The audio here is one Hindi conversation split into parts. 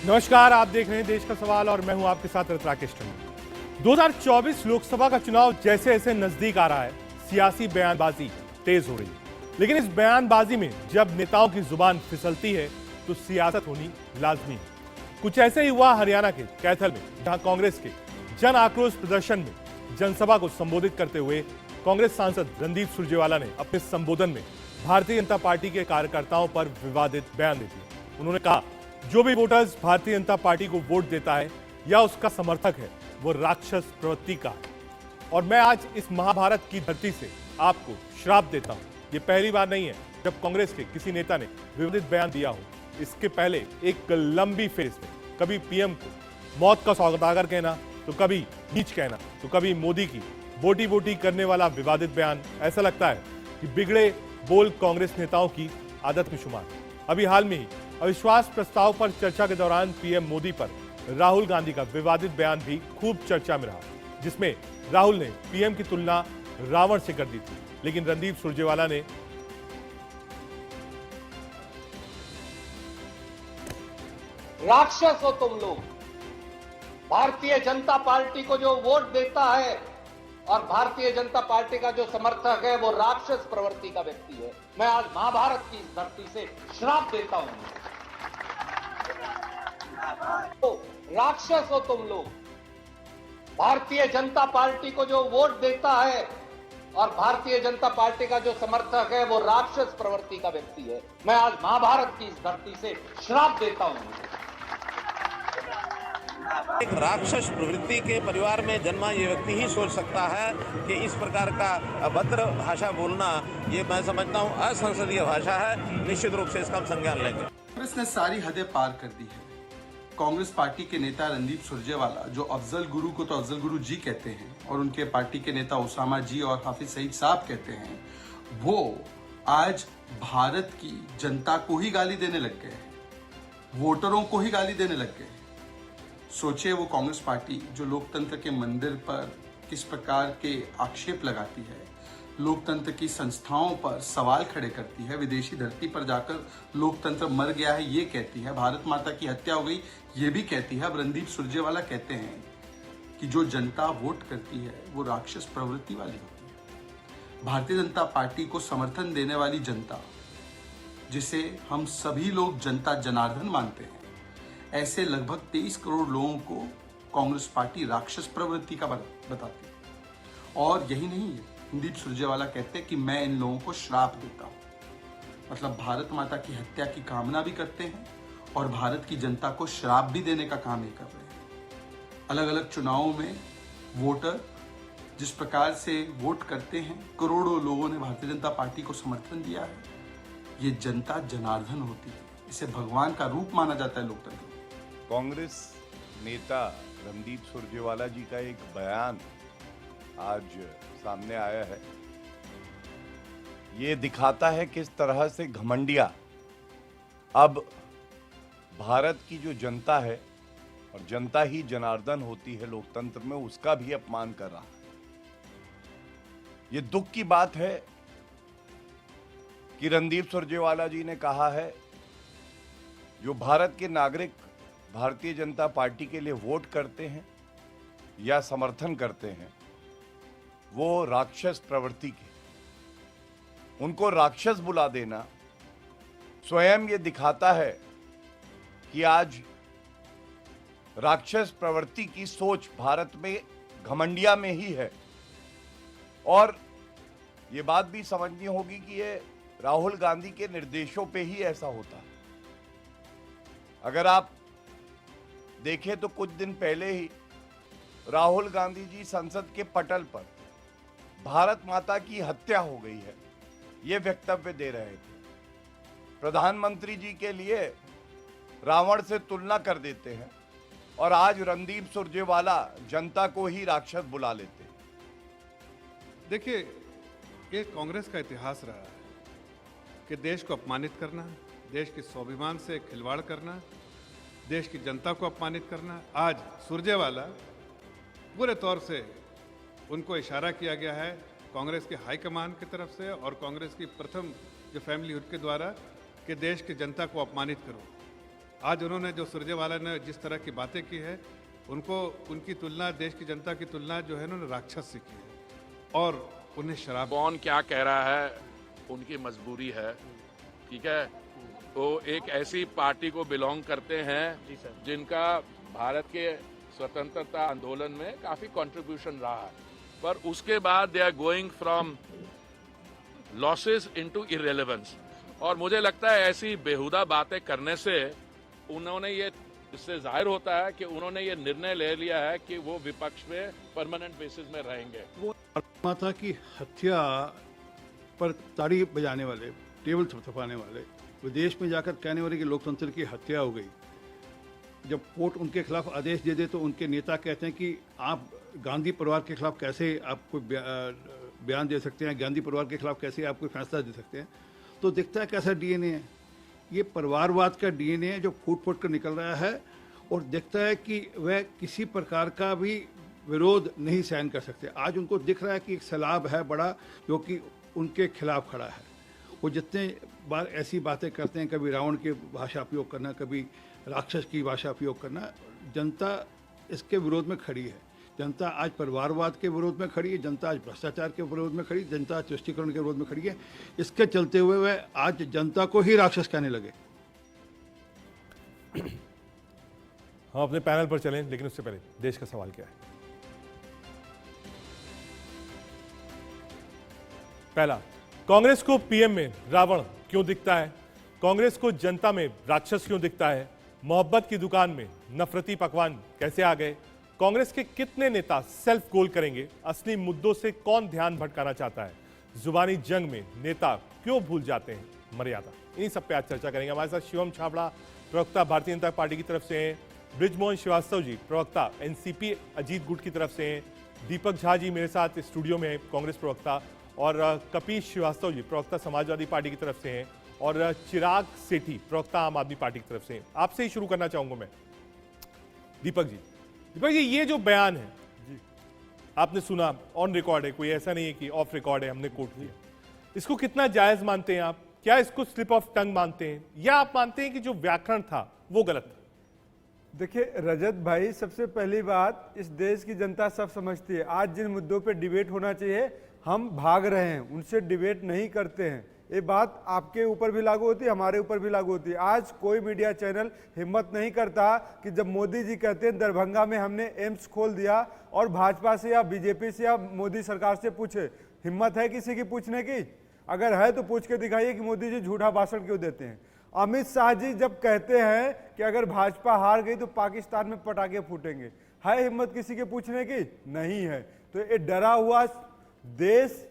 नमस्कार, आप देख रहे हैं देश का सवाल और मैं हूं आपके साथ राकेश टंडन। 2024 लोकसभा का चुनाव जैसे जैसे नजदीक आ रहा है, सियासी बयानबाजी तेज हो रही है। लेकिन इस बयानबाजी में जब नेताओं की जुबान फिसलती है तो सियासत होनी लाजमी है। कुछ ऐसे ही हुआ हरियाणा के कैथल में, जहां कांग्रेस के जन आक्रोश प्रदर्शन में जनसभा को संबोधित करते हुए कांग्रेस सांसद रणदीप सुरजेवाला ने अपने संबोधन में भारतीय जनता पार्टी के कार्यकर्ताओं पर विवादित बयान दे दिया। उन्होंने कहा, जो भी वोटर्स भारतीय जनता पार्टी को वोट देता है या उसका समर्थक है, वो राक्षस प्रवृत्ति का है। और मैं आज इस महाभारत की धरती से आपको श्राप देता हूं। ये पहली बार नहीं है जब कांग्रेस के किसी नेता ने विवादित बयान दिया हो। इसके पहले एक लंबी फेज में कभी पीएम को मौत का सौदागर कहना, तो कभी नीच कहना, तो कभी मोदी की बोटी बोटी करने वाला विवादित बयान। ऐसा लगता है कि बिगड़े बोल कांग्रेस नेताओं की आदत में शुमार। अभी हाल में ही अविश्वास प्रस्ताव पर चर्चा के दौरान पीएम मोदी पर राहुल गांधी का विवादित बयान भी खूब चर्चा में रहा, जिसमें राहुल ने पीएम की तुलना रावण से कर दी थी। लेकिन रणदीप सुरजेवाला ने राक्षस हो तुम लोग। भारतीय जनता पार्टी को जो वोट देता है और भारतीय जनता पार्टी का जो समर्थक है, वो राक्षस प्रवृत्ति का व्यक्ति है। मैं आज महाभारत की इस धरती से श्राप देता हूं। तो राक्षस हो तुम लोग। भारतीय जनता पार्टी को जो वोट देता है और भारतीय जनता पार्टी का जो समर्थक है, वो राक्षस प्रवृत्ति का व्यक्ति है। मैं आज महाभारत की इस धरती से श्राप देता हूं। एक राक्षस प्रवृत्ति के परिवार में जन्मा ये व्यक्ति ही सोच सकता है कि इस प्रकार का अभद्र भाषा बोलना, ये मैं समझता हूँ असंसदीय भाषा है। निश्चित रूप से इसका हम संज्ञान लेंगे। कांग्रेस ने सारी हदें पार कर दी है। कांग्रेस पार्टी के नेता रणदीप सुरजेवाला, जो अफजल गुरु को तो अफजल गुरु जी कहते हैं और उनके पार्टी के नेता उसामा जी और हाफिज सईद साहब कहते हैं, वो आज भारत की जनता को ही गाली देने लग गए हैं, वोटरों को ही गाली देने लग गए हैं। सोचिए, वो कांग्रेस पार्टी जो लोकतंत्र के मंदिर पर किस प्रकार के आक्षेप लगाती है, लोकतंत्र की संस्थाओं पर सवाल खड़े करती है, विदेशी धरती पर जाकर लोकतंत्र मर गया है ये कहती है, भारत माता की हत्या हो गई ये भी कहती है। अब रणदीप सुरजेवाला कहते हैं कि जो जनता वोट करती है वो राक्षस प्रवृत्ति वाली होती है। भारतीय जनता पार्टी को समर्थन देने वाली जनता, जिसे हम सभी लोग जनता जनार्दन मानते हैं, ऐसे लगभग 23 करोड़ लोगों को कांग्रेस पार्टी राक्षस प्रवृत्ति का बताती है। और यही नहीं है, रणदीप सुरजेवाला कहते हैं कि मैं इन लोगों को श्राप देता हूं। मतलब भारत माता की हत्या की कामना भी करते हैं और भारत की जनता को श्राप भी देने का काम ये कर रहे हैं। अलग अलग चुनावों में वोटर जिस प्रकार से वोट करते हैं, करोड़ों लोगों ने भारतीय जनता पार्टी को समर्थन दिया है। ये जनता जनार्दन होती है, इसे भगवान का रूप माना जाता है लोकतंत्र। कांग्रेस नेता रणदीप सुरजेवाला जी का एक बयान आज सामने आया है। ये दिखाता है किस तरह से घमंडिया अब भारत की जो जनता है, और जनता ही जनार्दन होती है लोकतंत्र में, उसका भी अपमान कर रहा है। ये दुख की बात है कि रणदीप सुरजेवाला जी ने कहा है, जो भारत के नागरिक भारतीय जनता पार्टी के लिए वोट करते हैं या समर्थन करते हैं, वो राक्षस प्रवृत्ति के। उनको राक्षस बुला देना स्वयं ये दिखाता है कि आज राक्षस प्रवृत्ति की सोच भारत में घमंडिया में ही है। और ये बात भी समझनी होगी कि ये राहुल गांधी के निर्देशों पे ही ऐसा होता है। अगर आप देखें तो कुछ दिन पहले ही राहुल गांधी जी संसद के पटल पर भारत माता की हत्या हो गई है ये वक्तव्य दे रहे थे। प्रधानमंत्री जी के लिए रावण से तुलना कर देते हैं और आज रणदीप सुरजेवाला जनता को ही राक्षस बुला लेते हैं। देखिए, ये कांग्रेस का इतिहास रहा है कि देश को अपमानित करना, देश के स्वाभिमान से खिलवाड़ करना, देश की जनता को अपमानित करना। आज सुरजेवाला पूरे तौर से उनको इशारा किया गया है कांग्रेस के हाईकमान की तरफ से और कांग्रेस की प्रथम जो फैमिली हुड के द्वारा कि देश की जनता को अपमानित करो। आज उन्होंने जो सुरजेवाला ने जिस तरह की बातें की है, उनको उनकी तुलना देश की जनता की तुलना जो है उन्होंने राक्षस से की है और उन्हें शराब। कौन क्या कह रहा है उनकी मजबूरी है, ठीक है। वो एक ऐसी पार्टी को बिलोंग करते हैं जिनका भारत के स्वतंत्रता आंदोलन में काफी कंट्रीब्यूशन रहा है, पर उसके बाद they are going from losses into irrelevance. और मुझे लगता है ऐसी बेहुदा बातें करने से उन्होंने ये, इससे जाहिर होता है कि उन्होंने ये निर्णय ले लिया है कि वो विपक्ष में परमानेंट बेसिस में रहेंगे। वो माता की हत्या पर ताड़ी बजाने वाले, टेबल थपथपाने वाले, विदेश में जाकर कहने वाले कि लोकतंत्र की हत्या हो गई, जब कोर्ट उनके खिलाफ आदेश दे दे तो उनके नेता कहते हैं कि आप गांधी परिवार के खिलाफ कैसे आप कोई बयान दे सकते हैं, गांधी परिवार के खिलाफ कैसे आप कोई फैसला दे सकते हैं। तो दिखता है कैसा डीएनए है, ये परिवारवाद का डीएनए है जो फूट फूट कर निकल रहा है। और दिखता है कि वह किसी प्रकार का भी विरोध नहीं सहन कर सकते। आज उनको दिख रहा है कि एक सैलाब है बड़ा जो कि उनके खिलाफ खड़ा है। वो जितने बार ऐसी बातें करते हैं, कभी रावण की भाषा उपयोग करना, कभी राक्षस की भाषा उपयोग करना, जनता इसके विरोध में खड़ी है। जनता आज परिवारवाद के विरोध में खड़ी है, जनता आज भ्रष्टाचार के विरोध में खड़ी है, जनता आज तुष्टीकरण के विरोध में खड़ी है। इसके चलते हुए वह आज जनता को ही राक्षस कहने लगे। हम अपने पैनल पर चलें, लेकिन उससे पहले देश का सवाल क्या है। पहला, कांग्रेस को पीएम में रावण क्यों दिखता है? कांग्रेस को जनता में राक्षस क्यों दिखता है? मोहब्बत की दुकान में नफरती पकवान कैसे आ गए? कांग्रेस के कितने नेता सेल्फ गोल करेंगे? असली मुद्दों से कौन ध्यान भटकाना चाहता है? जुबानी जंग में नेता क्यों भूल जाते हैं मर्यादा? इन्हीं सब पे आज चर्चा करेंगे। हमारे साथ शिवम छाबड़ा, प्रवक्ता भारतीय जनता पार्टी की तरफ से हैं, ब्रिजमोहन श्रीवास्तव जी, प्रवक्ता एनसीपी अजीत गुट की तरफ से हैं, दीपक झा जी मेरे साथ स्टूडियो में हैं, कांग्रेस प्रवक्ता, और कपीश श्रीवास्तव जी, प्रवक्ता समाजवादी पार्टी की तरफ से हैं, और चिराग सेठी, प्रवक्ता आम आदमी पार्टी की तरफ से हैं। आपसे ही शुरू करना चाहूंगा मैं, दीपक जी। दीपक जी, ये जो बयान है आपने सुना, ऑन रिकॉर्ड है, कोई ऐसा नहीं है कि ऑफ रिकॉर्ड है, हमने कोट किया, इसको कितना जायज मानते हैं आप? क्या इसको स्लिप ऑफ टंग मानते हैं, या आप मानते हैं कि जो व्याकरण था वो गलत था? देखिए रजत भाई, सबसे पहली बात, इस देश की जनता सब समझती है। आज जिन मुद्दों पे डिबेट होना चाहिए हम भाग रहे हैं, उनसे डिबेट नहीं करते हैं। ये बात आपके ऊपर भी लागू होती है, हमारे ऊपर भी लागू होती है। आज कोई मीडिया चैनल हिम्मत नहीं करता कि जब मोदी जी कहते हैं दरभंगा में हमने एम्स खोल दिया, और भाजपा से या बीजेपी से या मोदी सरकार से पूछे, हिम्मत है किसी की पूछने की? अगर है तो पूछ के दिखाइए कि मोदी जी झूठा भाषण क्यों देते हैं। अमित शाह जी जब कहते हैं कि अगर भाजपा हार गई तो पाकिस्तान में पटाखे फूटेंगे, है हिम्मत किसी के पूछने की? नहीं है। तो ये डरा हुआ देश,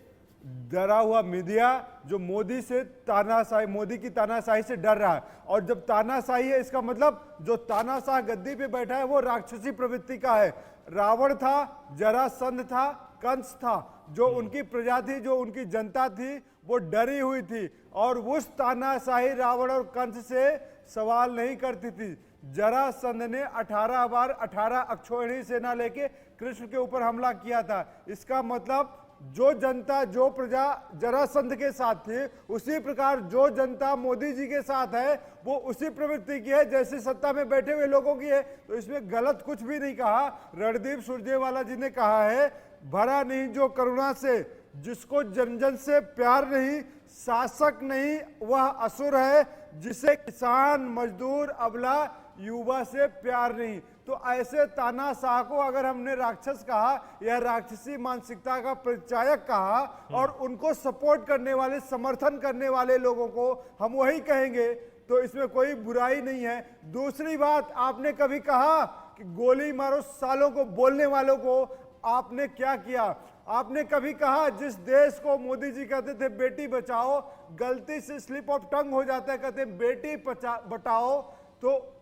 डरा हुआ मीडिया जो मोदी से तानाशाही, मोदी की तानाशाही से डर रहा है। और जब तानाशाही है, इसका मतलब जो तानाशाह गद्दी पे बैठा है वो राक्षसी प्रवृत्ति का है। रावण था, जरासंध था, कंस था, जो उनकी प्रजा थी, जो उनकी जनता थी, वो डरी हुई थी और उस तानाशाही रावण और कंस से सवाल नहीं करती थी। जरासंध ने 18 बार 18 अक्षौहिणी सेना लेके कृष्ण के ऊपर हमला किया था। इसका मतलब जो जनता, जो प्रजा जरासंध के साथ थी, उसी प्रकार जो जनता मोदी जी के साथ है वो उसी प्रवृत्ति की है जैसे सत्ता में बैठे हुए लोगों की है। तो इसमें गलत कुछ भी नहीं कहा। रणदीप सुरजेवाला जी ने कहा है, भरा नहीं जो करुणा से, जिसको जन जन से प्यार नहीं, शासक नहीं, वह असुर है, जिसे किसान, मजदूर, अबला, युवा से प्यार नहीं। तो ऐसे तानाशाह को अगर हमने राक्षस कहा या राक्षसी मानसिकता का परिचायक कहा, और उनको सपोर्ट करने वाले, समर्थन करने वाले लोगों को हम वही कहेंगे, तो इसमें कोई बुराई नहीं है। दूसरी बात, आपने कभी कहा कि गोली मारो सालों को, बोलने वालों को आपने क्या किया? आपने कभी कहा, जिस देश को मोदी जी कहते थे बेटी बचाओ, गलती से स्लिप ऑफ टंग हो जाता है, कहते हैं बेटी बचाओ, तो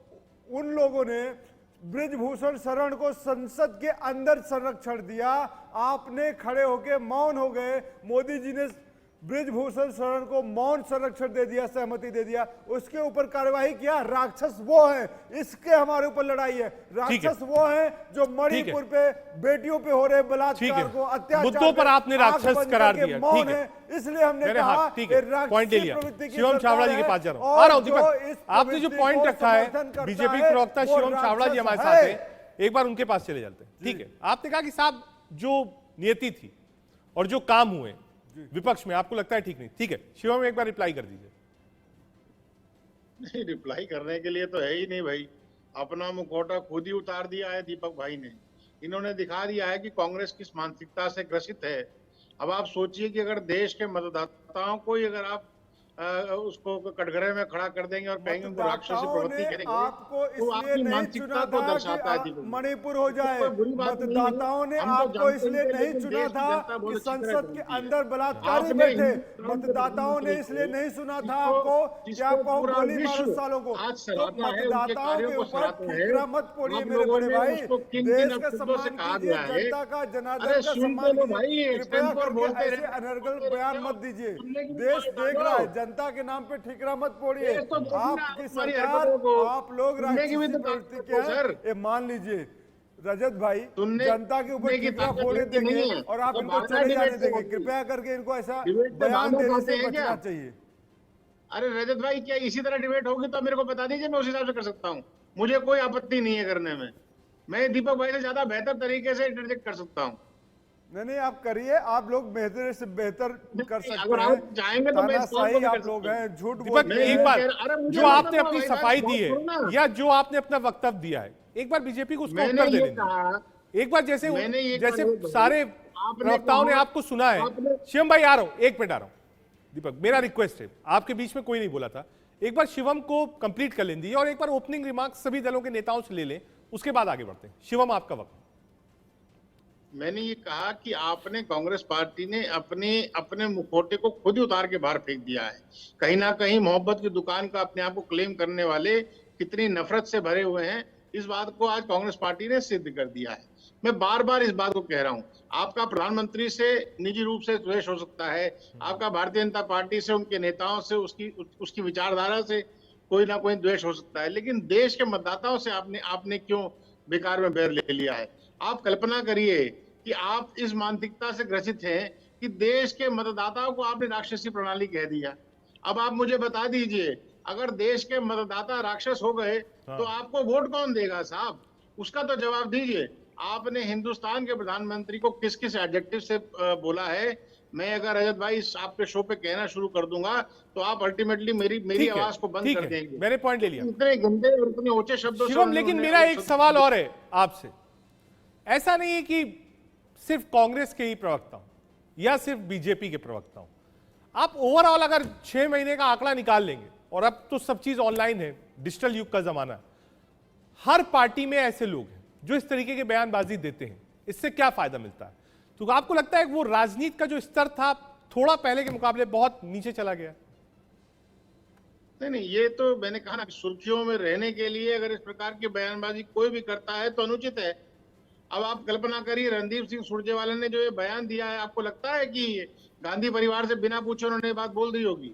उन लोगों ने ब्रिजभूषण शरण को संसद के अंदर संरक्षण दिया। आपने खड़े होके मौन हो गए। मोदी जी ने ब्रिजभूषण शरण को मौन संरक्षण दे दिया, सहमति दे दिया, उसके ऊपर कार्यवाही किया। राक्षस वो है, इसके हमारे ऊपर लड़ाई है। राक्षस वो है जो मणिपुर पे बेटियों पे हो रहे बलात्कार को, अत्याचार मुद्दों पर आपने राक्षस करार दिया, ठीक है, इसलिए हमने कहा ठीक है, पॉइंट ले लिया। शिवम छाबड़ा जी के पास जा रहा हूं, आ रहा हूं दीपक, आपने जो पॉइंट रखा है, बीजेपी प्रवक्ता शिवम छाबड़ा जी हमारे साथ हैं, एक बार उनके पास चले जाते हैं। ठीक है, आपने कहा कि साहब जो नियति थी और जो काम हुए विपक्ष में आपको लगता है ठीक नहीं, ठीक है, शिवम एक बार रिप्लाई कर दीजिए। नहीं, रिप्लाई करने के लिए तो है ही नहीं भाई, अपना मुखौटा खुद ही उतार दिया है दीपक भाई ने। इन्होंने दिखा दिया है कि कांग्रेस किस मानसिकता से ग्रसित है। अब आप सोचिए कि अगर देश के मतदाताओं को ही अगर आप उसको कटघरे में खड़ा कर देंगे और कहेंगे उनको राक्षसी प्रवृत्ति करेंगे, आपको तो इसलिए आपकी नहीं मानसिकता चुना को था दर्शाता है कि दीपक। मणिपुर हो जाए। मतदाताओं ने आपको इसलिए नहीं चुना था कि संसद के अंदर बलात्कारी बैठे। मतदाताओं ने इसलिए नहीं सुना था आपको कि आप गोली मारो सालों को। तो मतदाताओं के ऊपर ठिकरा मत फोड़िए मेरे बड़े भाई, देश का सम्मान कीजिए, जनता का जनार्दन का सम्मान कीजिए, कृपया करके ऐसे अनर्गल बयान मत दीजिए। देश देख रहा है, जनता के नाम पे ठिकरा मत फोड़िए। आपकी सरकार, आप लोग राक्षसी प्रवृत्ति के हैं, ये मान लीजिए। रजत भाई जनता के ऊपर ठिकरा फोड़े देंगे और आप इनको चले जाने देंगे। कृपया करके इनको ऐसा बयान देने से बचना चाहिए। अरे रजत भाई, क्या इसी तरह डिबेट होगी तो मेरे को बता दीजिए, मैं उस हिसाब से कर सकता हूँ। मुझे कोई आपत्ति नहीं है करने में, मैं दीपक भाई से ज्यादा बेहतर तरीके से इंटरजेक्ट कर सकता हूँ। नहीं, आप करिए, आप लोग बेहतर से बेहतर कर सकते अगर आप चाहेंगे तो मैं सही आप लोग हैं, झूठ दीपक एक बार जो आपने अपनी सफाई दी है या जो आपने अपना वक्तव्य दिया है, एक बार बीजेपी को उसका उत्तर दे देंगे। एक बार जैसे सारे प्रवक्ताओं ने आपको सुना है। शिवम भाई आ रहा हूं, एक मिनट आ रहा हूं। दीपक मेरा रिक्वेस्ट है, आपके बीच में कोई नहीं बोला था, एक बार शिवम को कंप्लीट कर लें और एक बार ओपनिंग रिमार्क्स सभी दलों के नेताओं से ले लें, उसके बाद आगे बढ़ते हैं। शिवम आपका वक्त। मैंने ये कहा कि आपने, कांग्रेस पार्टी ने अपने मुखौटे को खुद ही उतार के बाहर फेंक दिया है। कहीं ना कहीं मोहब्बत की दुकान का अपने आप को क्लेम करने वाले कितनी नफरत से भरे हुए हैं, इस बात को आज कांग्रेस पार्टी ने सिद्ध कर दिया है। मैं बार बार इस बात को कह रहा हूं, आपका प्रधानमंत्री से निजी रूप से द्वेष हो सकता है, आपका भारतीय जनता पार्टी से, उनके नेताओं से, उसकी विचारधारा से कोई ना कोई द्वेष हो सकता है, लेकिन देश के मतदाताओं से आपने क्यों बेकार में बैर ले लिया है? आप कल्पना करिए कि आप इस मानसिकता से ग्रसित हैं कि देश के मतदाताओं को आपने राक्षसी प्रणाली कह दिया। अब आप मुझे बता दीजिए, अगर देश के मतदाता राक्षस हो गए तो आपको वोट कौन देगा साहब? उसका तो जवाब दीजिए। आपने हिंदुस्तान के प्रधानमंत्री को किस किस एडजेक्टिव से बोला है? मैं अगर रजत भाई आपके शो पे कहना शुरू कर दूंगा तो आप अल्टीमेटली मेरी आवाज को बंद कर देंगे। मैंने पॉइंट ले लिया। इतने गंदे और इतने ऊंचे शब्दों से। लेकिन मेरा एक सवाल और है आपसे, ऐसा नहीं है कि सिर्फ कांग्रेस के ही प्रवक्ता या सिर्फ बीजेपी के प्रवक्ता, आप ओवरऑल अगर 6 महीने का आंकड़ा निकाल लेंगे, और अब तो सब चीज ऑनलाइन है, डिजिटल युग का जमाना है, हर पार्टी में ऐसे लोग हैं जो इस तरीके के बयानबाजी देते हैं। इससे क्या फायदा मिलता है? तो आपको लगता है कि वो राजनीति का जो स्तर था थोड़ा पहले के मुकाबले बहुत नीचे चला गया? नहीं, ये तो मैंने कहा ना, सुर्खियों में रहने के लिए अगर इस प्रकार की बयानबाजी कोई भी करता है तो अनुचित है। अब आप कल्पना करिए, रणदीप सिंह सुरजेवाला ने जो ये बयान दिया है, आपको लगता है कि गांधी परिवार से बिना पूछे उन्होंने बात बोल दी होगी?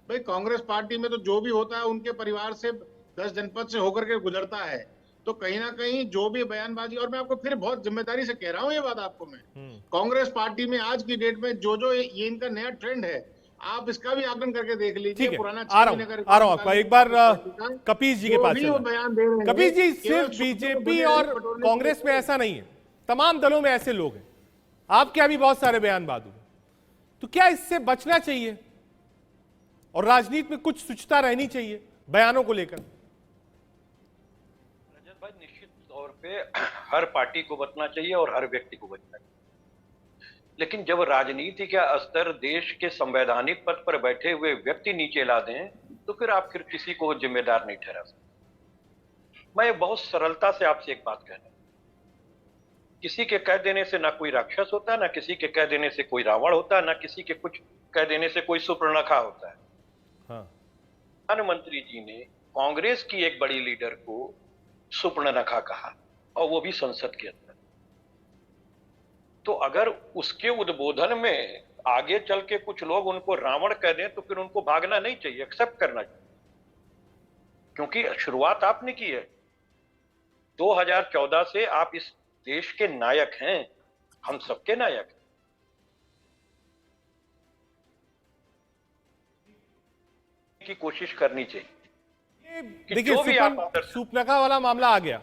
भाई कांग्रेस पार्टी में तो जो भी होता है उनके परिवार से 10 जनपद से होकर के गुजरता है, तो कहीं ना कहीं जो भी बयानबाजी, और मैं आपको फिर बहुत जिम्मेदारी से कह रहा हूँ ये बात आपको, मैं कांग्रेस पार्टी में आज की डेट में जो ये इनका नया ट्रेंड है, आप इसका भी आकलन करके देख लीजिए। पुराना आ रहा हूं आपका, एक बार कपीश जी के पास चलना। कपीश जी, सिर्फ बीजेपी और कांग्रेस में ऐसा नहीं है, तमाम दलों में ऐसे लोग हैं, आपके अभी बहुत सारे बयानबाज हुए, तो क्या इससे बचना चाहिए और राजनीति में कुछ शुचिता रहनी चाहिए बयानों को लेकर? रजत भाई, निश्चित तौर पे हर पार्टी को बचना चाहिए और हर व्यक्ति को बचना चाहिए, लेकिन जब राजनीति का स्तर देश के संवैधानिक पद पर बैठे हुए व्यक्ति नीचे ला दें तो फिर आप किसी को जिम्मेदार नहीं ठहरा सकते। मैं बहुत सरलता से आपसे एक बात कह रहा हूं, किसी के कह देने से ना कोई राक्षस होता है, ना किसी के कह देने से कोई रावण होता है, ना किसी के कुछ कह देने से कोई सुपर्णखा होता है। प्रधानमंत्री जी ने कांग्रेस की एक बड़ी लीडर को सुपर्णखा कहा, और वो भी संसद के अंदर। तो अगर उसके उद्बोधन में आगे चल के कुछ लोग उनको रावण कह दें तो फिर उनको भागना नहीं चाहिए, एक्सेप्ट करना चाहिए, क्योंकि शुरुआत आपने की है। 2014 से आप इस देश के नायक हैं, हम सबके नायक हैं। की कोशिश करनी चाहिए। देखिए सूपनका वाला मामला आ गया,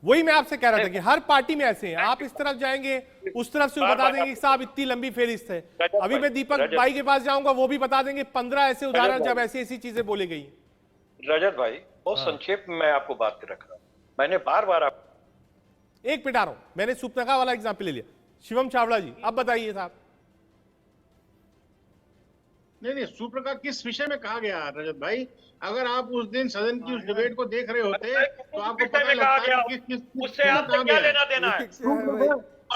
वही मैं आपसे कह रहा था कि हर पार्टी में ऐसे हैं, आप इस तरफ जाएंगे उस तरफ से बता देंगे कि साहब इतनी लंबी फेरिस्त है। अभी मैं दीपक भाई के पास जाऊंगा, वो भी बता देंगे 15 ऐसे उदाहरण जब ऐसी ऐसी चीजें बोली गई। रजत भाई बहुत संक्षेप में मैं आपको बात कर रखा हूं, मैंने बार बार आप एक मिनट आ रहा हूं, मैंने सूपनका वाला एग्जाम्पल ले लिया। शिवम चावड़ा जी अब बताइए साहब। नहीं, सूत्र का किस विषय में कहा गया रजत भाई? अगर आप उस दिन सदन की उस डिबेट को देख रहे होते तो आपको पता लगता है कि उससे आपको क्या लेना देना है।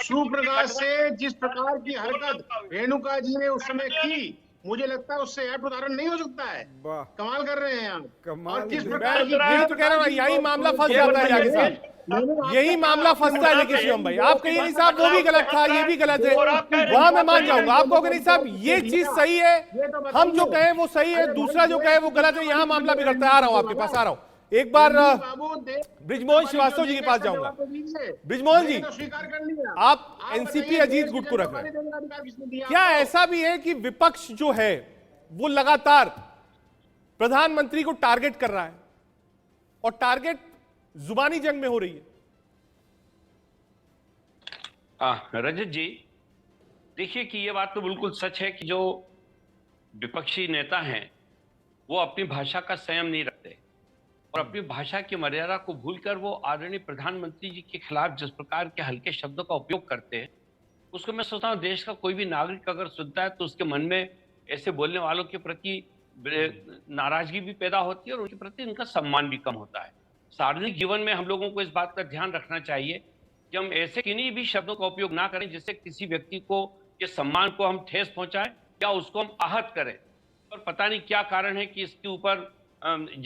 सूप्रकाश से जिस प्रकार की हरकत रेणुका जी ने उस समय की, मुझे लगता है उससे ऐप उदाहरण नहीं हो सकता है। कमाल कर रहे हैं आप। कमाल। किस प्रकार की मैं तो कह रहा हूं यही मामला फंस जाता है आगे साहब, यही मामला फंसता है। लेकिन शिवम भाई आप कहिए नहीं साहब वो भी गलत था, ये भी गलत है, वहां मैं मान जाऊंगा। आप कहोगे नहीं साहब ये चीज सही है, हम जो कहें वो सही है, दूसरा जो कहे वो गलत है, यहाँ मामला बिगड़ता है। आ रहा हूं आपके पास, आ रहा हूं। एक बार ब्रिजमोहन श्रीवास्तव जी के पास जाऊंगा। ब्रिजमोहन जी आप एनसीपी अजीत गुट को रख रहे हैं, क्या ऐसा भी है कि विपक्ष जो है वो लगातार प्रधानमंत्री को टारगेट कर रहा है और टारगेट जुबानी जंग में हो रही है? रजत जी देखिए कि ये बात तो बिल्कुल सच है कि जो विपक्षी नेता हैं वो अपनी भाषा का संयम नहीं रखते और अपनी भाषा की मर्यादा को भूलकर वो आदरणीय प्रधानमंत्री जी के खिलाफ जिस प्रकार के हल्के शब्दों का उपयोग करते हैं, उसको मैं सोचता हूँ देश का कोई भी नागरिक अगर सुनता है तो उसके मन में ऐसे बोलने वालों के प्रति नाराजगी भी पैदा होती है और उनके प्रति उनका सम्मान भी कम होता है। सार्वजनिक जीवन में हम लोगों को इस बात का ध्यान रखना चाहिए कि हम ऐसे किन्हीं भी शब्दों का उपयोग ना करें जिससे किसी व्यक्ति को के सम्मान को हम ठेस पहुंचाएं या उसको हम आहत करें। और पता नहीं क्या कारण है कि इसके ऊपर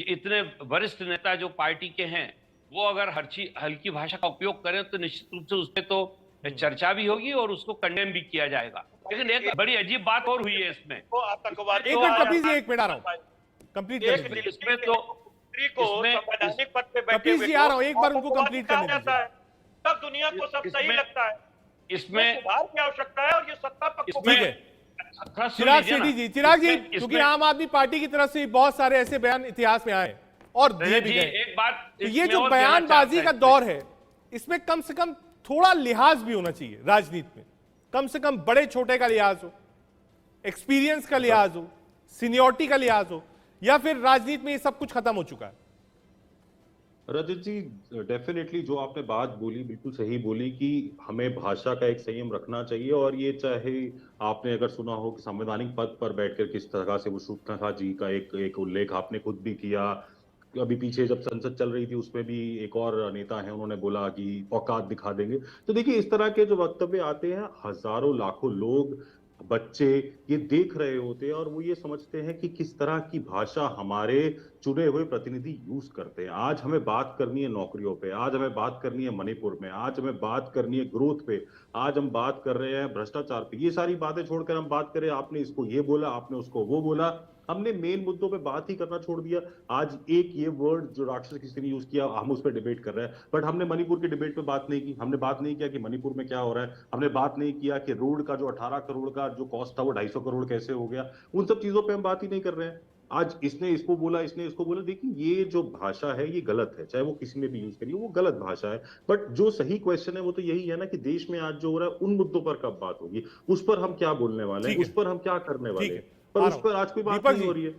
इतने वरिष्ठ नेता जो पार्टी के हैं वो अगर हल्की भाषा का उपयोग करें तो निश्चित रूप से उस पर तो चर्चा भी होगी और उसको कंडेम भी किया जाएगा। लेकिन एक बड़ी अजीब बात और हुई है इसमें। एक मिनट आ रहा हूं, कंप्लीट इसमें तो कपिल जी आ रहा हूं, एक बार उनको कंप्लीट करने दीजिए। तब दुनिया को सब सही लगता है। इसमें सुधार की आवश्यकता है और ये सत्ता पक्ष चिराग शेट्टी जी, चिराग जी क्योंकि आम आदमी पार्टी की तरफ से बहुत सारे ऐसे बयान इतिहास में आए और दिए भी गए, एक बात तो ये जो बयानबाजी का दौर है इसमें कम से कम थोड़ा लिहाज भी होना चाहिए राजनीति में। कम से कम बड़े छोटे का लिहाज हो, एक्सपीरियंस का लिहाज हो, सीनियरिटी का लिहाज हो, या फिर राजनीति में ये सब कुछ खत्म हो चुका है? रजत जी डेफिनेटली जो आपने बात बोली बिल्कुल सही बोली कि हमें भाषा का एक संयम रखना चाहिए। और ये चाहे आपने अगर सुना हो कि संवैधानिक पद पर बैठकर किस तरह से वो सूपनका जी का एक उल्लेख आपने खुद भी किया। अभी पीछे जब संसद चल रही थी उसमें भी एक और नेता है उन्होंने बोला कि औकात दिखा देंगे। तो देखिए इस तरह के जो वक्तव्य आते हैं हजारों लाखों लोग बच्चे ये देख रहे होते हैं और वो ये समझते हैं कि किस तरह की भाषा हमारे चुने हुए प्रतिनिधि यूज करते हैं। आज हमें बात करनी है नौकरियों पे, आज हमें बात करनी है मणिपुर में, आज हमें बात करनी है ग्रोथ पे, आज हम बात कर रहे हैं भ्रष्टाचार पे। ये सारी बातें छोड़कर हम बात करें आपने इसको ये बोला, आपने उसको वो बोला, हमने मेन मुद्दों पे बात ही करना छोड़ दिया। आज एक ये वर्ड जो राक्षस किसी ने यूज किया हम उस पर डिबेट कर रहे हैं, बट हमने मणिपुर की डिबेट पे बात नहीं की। हमने बात नहीं किया कि मणिपुर में क्या हो रहा है, हमने बात नहीं किया कि रोड का जो 18 करोड़ का जो कॉस्ट था वो 250 करोड़ कैसे हो गया। उन सब चीजों पे हम बात ही नहीं कर रहे हैं। आज इसने इसको बोला, इसने इसको बोला। देखिए ये जो भाषा है ये गलत है, चाहे वो किसी ने भी यूज करी वो गलत भाषा है। बट जो सही क्वेश्चन है वो तो यही है ना कि देश में आज जो हो रहा है उन मुद्दों पर कब बात होगी, उस पर हम क्या बोलने वाले हैं, उस पर हम क्या करने वाले हैं, पर उस पर आज कोई बात नहीं हो रही है।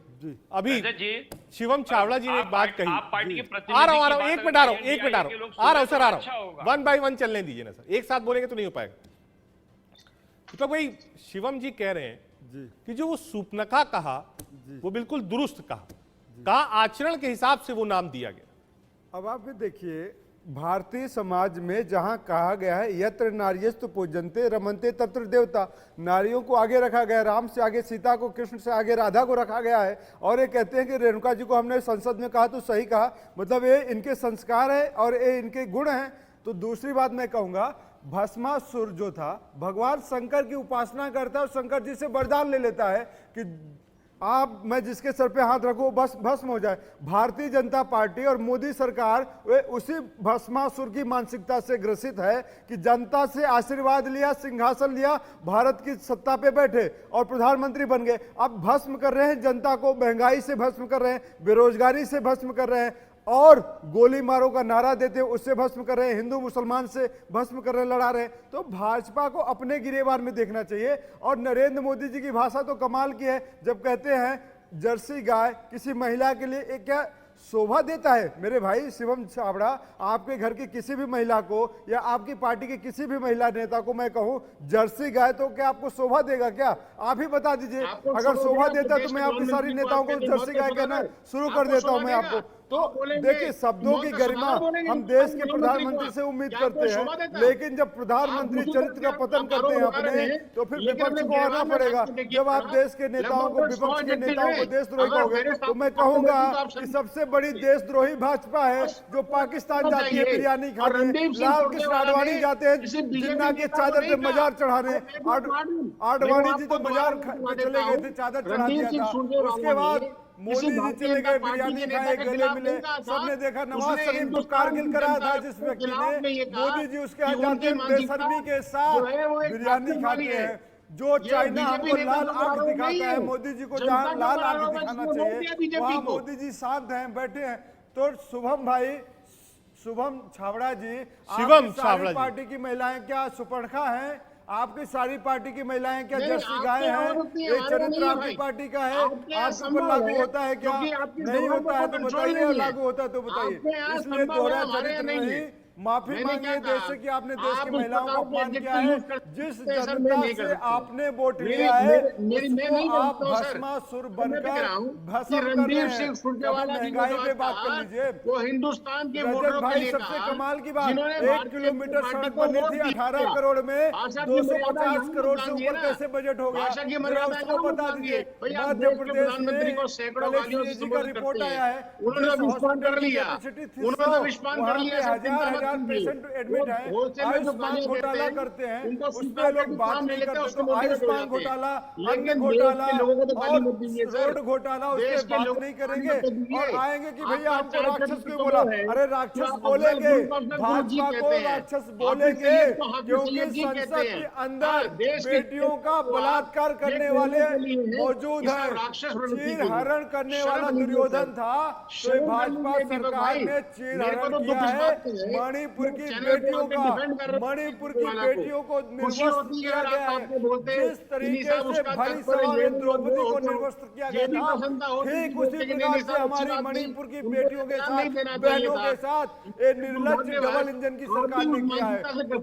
अभी शिवम चावड़ा जी ने एक बात कही, आप पार्टी के आ रहा हूं, एक मिनट आ रहा हूं सर, आ रहा हूं, 1 बाय 1 चलने दीजिए ना सर, एक साथ बोलेंगे तो नहीं हो पाएगा। तो भाई शिवम जी कह रहे हैं कि जो वो सूपनका कहा वो बिल्कुल दुरुस्त कहा आचरण के हिसाब से वो नाम दिया गया। अब आप देखिए भारतीय समाज में जहां कहा गया है यत्र नार्यस्तु पूजन्ते रमन्ते तत्र देवता, नारियों को आगे रखा गया, राम से आगे सीता को, कृष्ण से आगे राधा को रखा गया है। और ये कहते हैं कि रेणुका जी को हमने संसद में कहा तो सही कहा, मतलब ये इनके संस्कार है और ये इनके गुण हैं। तो दूसरी बात मैं कहूंगा, भस्मासुर जो था भगवान शंकर की उपासना करता है और शंकर जी से वरदान ले लेता है कि आप, मैं जिसके सर पे हाथ रखूं बस भस्म हो जाए। भारतीय जनता पार्टी और मोदी सरकार वे उसी भस्मासुर की मानसिकता से ग्रसित है कि जनता से आशीर्वाद लिया, सिंहासन लिया, भारत की सत्ता पे बैठे और प्रधानमंत्री बन गए। अब भस्म कर रहे हैं जनता को, महंगाई से भस्म कर रहे हैं, बेरोजगारी से भस्म कर रहे हैं और गोली मारो का नारा देते हैं उससे भस्म कर रहे हैं, हिंदू मुसलमान से भस्म कर रहे हैं, लड़ा रहे हैं। तो भाजपा को अपने गिरेबान में देखना चाहिए। और नरेंद्र मोदी जी की भाषा तो कमाल की है, जब कहते हैं जर्सी गाय किसी महिला के लिए एक क्या शोभा देता है। मेरे भाई शिवम छाबड़ा, आपके घर की किसी भी महिला को या आपकी पार्टी के किसी भी महिला नेता को मैं कहूं जर्सी गाय, तो क्या आपको शोभा देगा? क्या आप ही बता दीजिए। अगर शोभा देता तो मैं आपकी सारी नेताओं को जर्सी गाय कहना शुरू कर देता हूं मैं आपको। तो देखिए, शब्दों की गरिमा हम देश के प्रधानमंत्री से उम्मीद करते हैं, लेकिन जब प्रधानमंत्री चरित्र का पतन करते हैं अपने, तो फिर विपक्ष को आना पड़ेगा। जब आप देश के नेताओं को, विपक्ष के नेताओं को देशद्रोही कहोगे, तो मैं कहूंगा कि सबसे बड़ी देशद्रोही भाजपा है, जो पाकिस्तान जाती है बिरयानी खाने, लाल कृष्ण आडवाणी जाते हैं जिन्ना के चादर पे मजार चढ़ाने। आडवाणी जी तो मजार चले गए थे, चादर चढ़ा दिया था। उसके बाद मोदी जी चले गए, बिरयानी खाए, गले मिले, सबने देखा। नवाज शरीफ तो कारगिल कराया था जिस व्यक्ति ने, मोदी जी उसके यहाँ जाते हैं बेशर्मी के साथ बिरयानी खाते हैं। जो चाइना हमको लाल आंख दिखाता है, मोदी जी को जहाँ लाल आंख दिखाना चाहिए वहाँ मोदी जी शांत हैं, बैठे हैं। तो शुभम भाई, शुभम छाबड़ा जी, शिवम छाबड़ा जी, पार्टी की महिलाएं क्या सुपर्णखा हैं? आपकी सारी पार्टी की महिलाएं क्या जर्सी गाय हैं? ये चरित्र आपकी पार्टी का है, आपके ऊपर लागू होता है क्या? नहीं होता है तो बताइए, लागू होता है तो बताइए। इसलिए दोहरा चरित्र नहीं, माफी मांगिए देश से कि आपने देश की महिलाओं का अपमान किया है। जिस जनता से आपने वोट लिया है उसको आप भस्मासुर बनकर भस्म कर रहे हैं। महंगाई पे बात कर लीजिए, वो हिंदुस्तान के रजत भाई, सबसे कमाल की बात, 1 किलोमीटर सड़क बनी थी 18 करोड़ में, 250 करोड़ से ऊपर कैसे बजट हो गया? उसको बता दीजिए। मध्य प्रदेश में कलेक्टर जी का रिपोर्ट आया है, उन्होंने विस्फोट कर लिया, उन्होंने विस्फोट कर लिया। पेशेंट एडमिट है, आयुष्मान घोटाला करते हैं, उसमें लोग बात नहीं करते। तो आयुष्मान घोटाला, अन्य घोटाला और रोड घोटाला, उस पर बात नहीं करेंगे और आएंगे कि भैया हमको राक्षस क्यों बोला? अरे राक्षस बोलेंगे, भाजपा को राक्षस बोलेंगे, क्योंकि संसद के अंदर बेटियों का बलात्कार करने वाले मौजूद हैं। चीर हरण करने वाला दुर्योधन था, तो भाजपा सरकार ने चीर हरण किया है। मणिपुर की बेटियों का, मणिपुर की बेटियों को निर्वस्त्र किया गया है। जिस तरीके से भरी सभा में द्रौपदी को निर्वस्त्र किया गया था, ठीक उसी प्रकार से हमारी मणिपुर की बेटियों के साथ, बहनों के साथ ये निर्लज्ज डबल इंजन की सरकार ने किया है।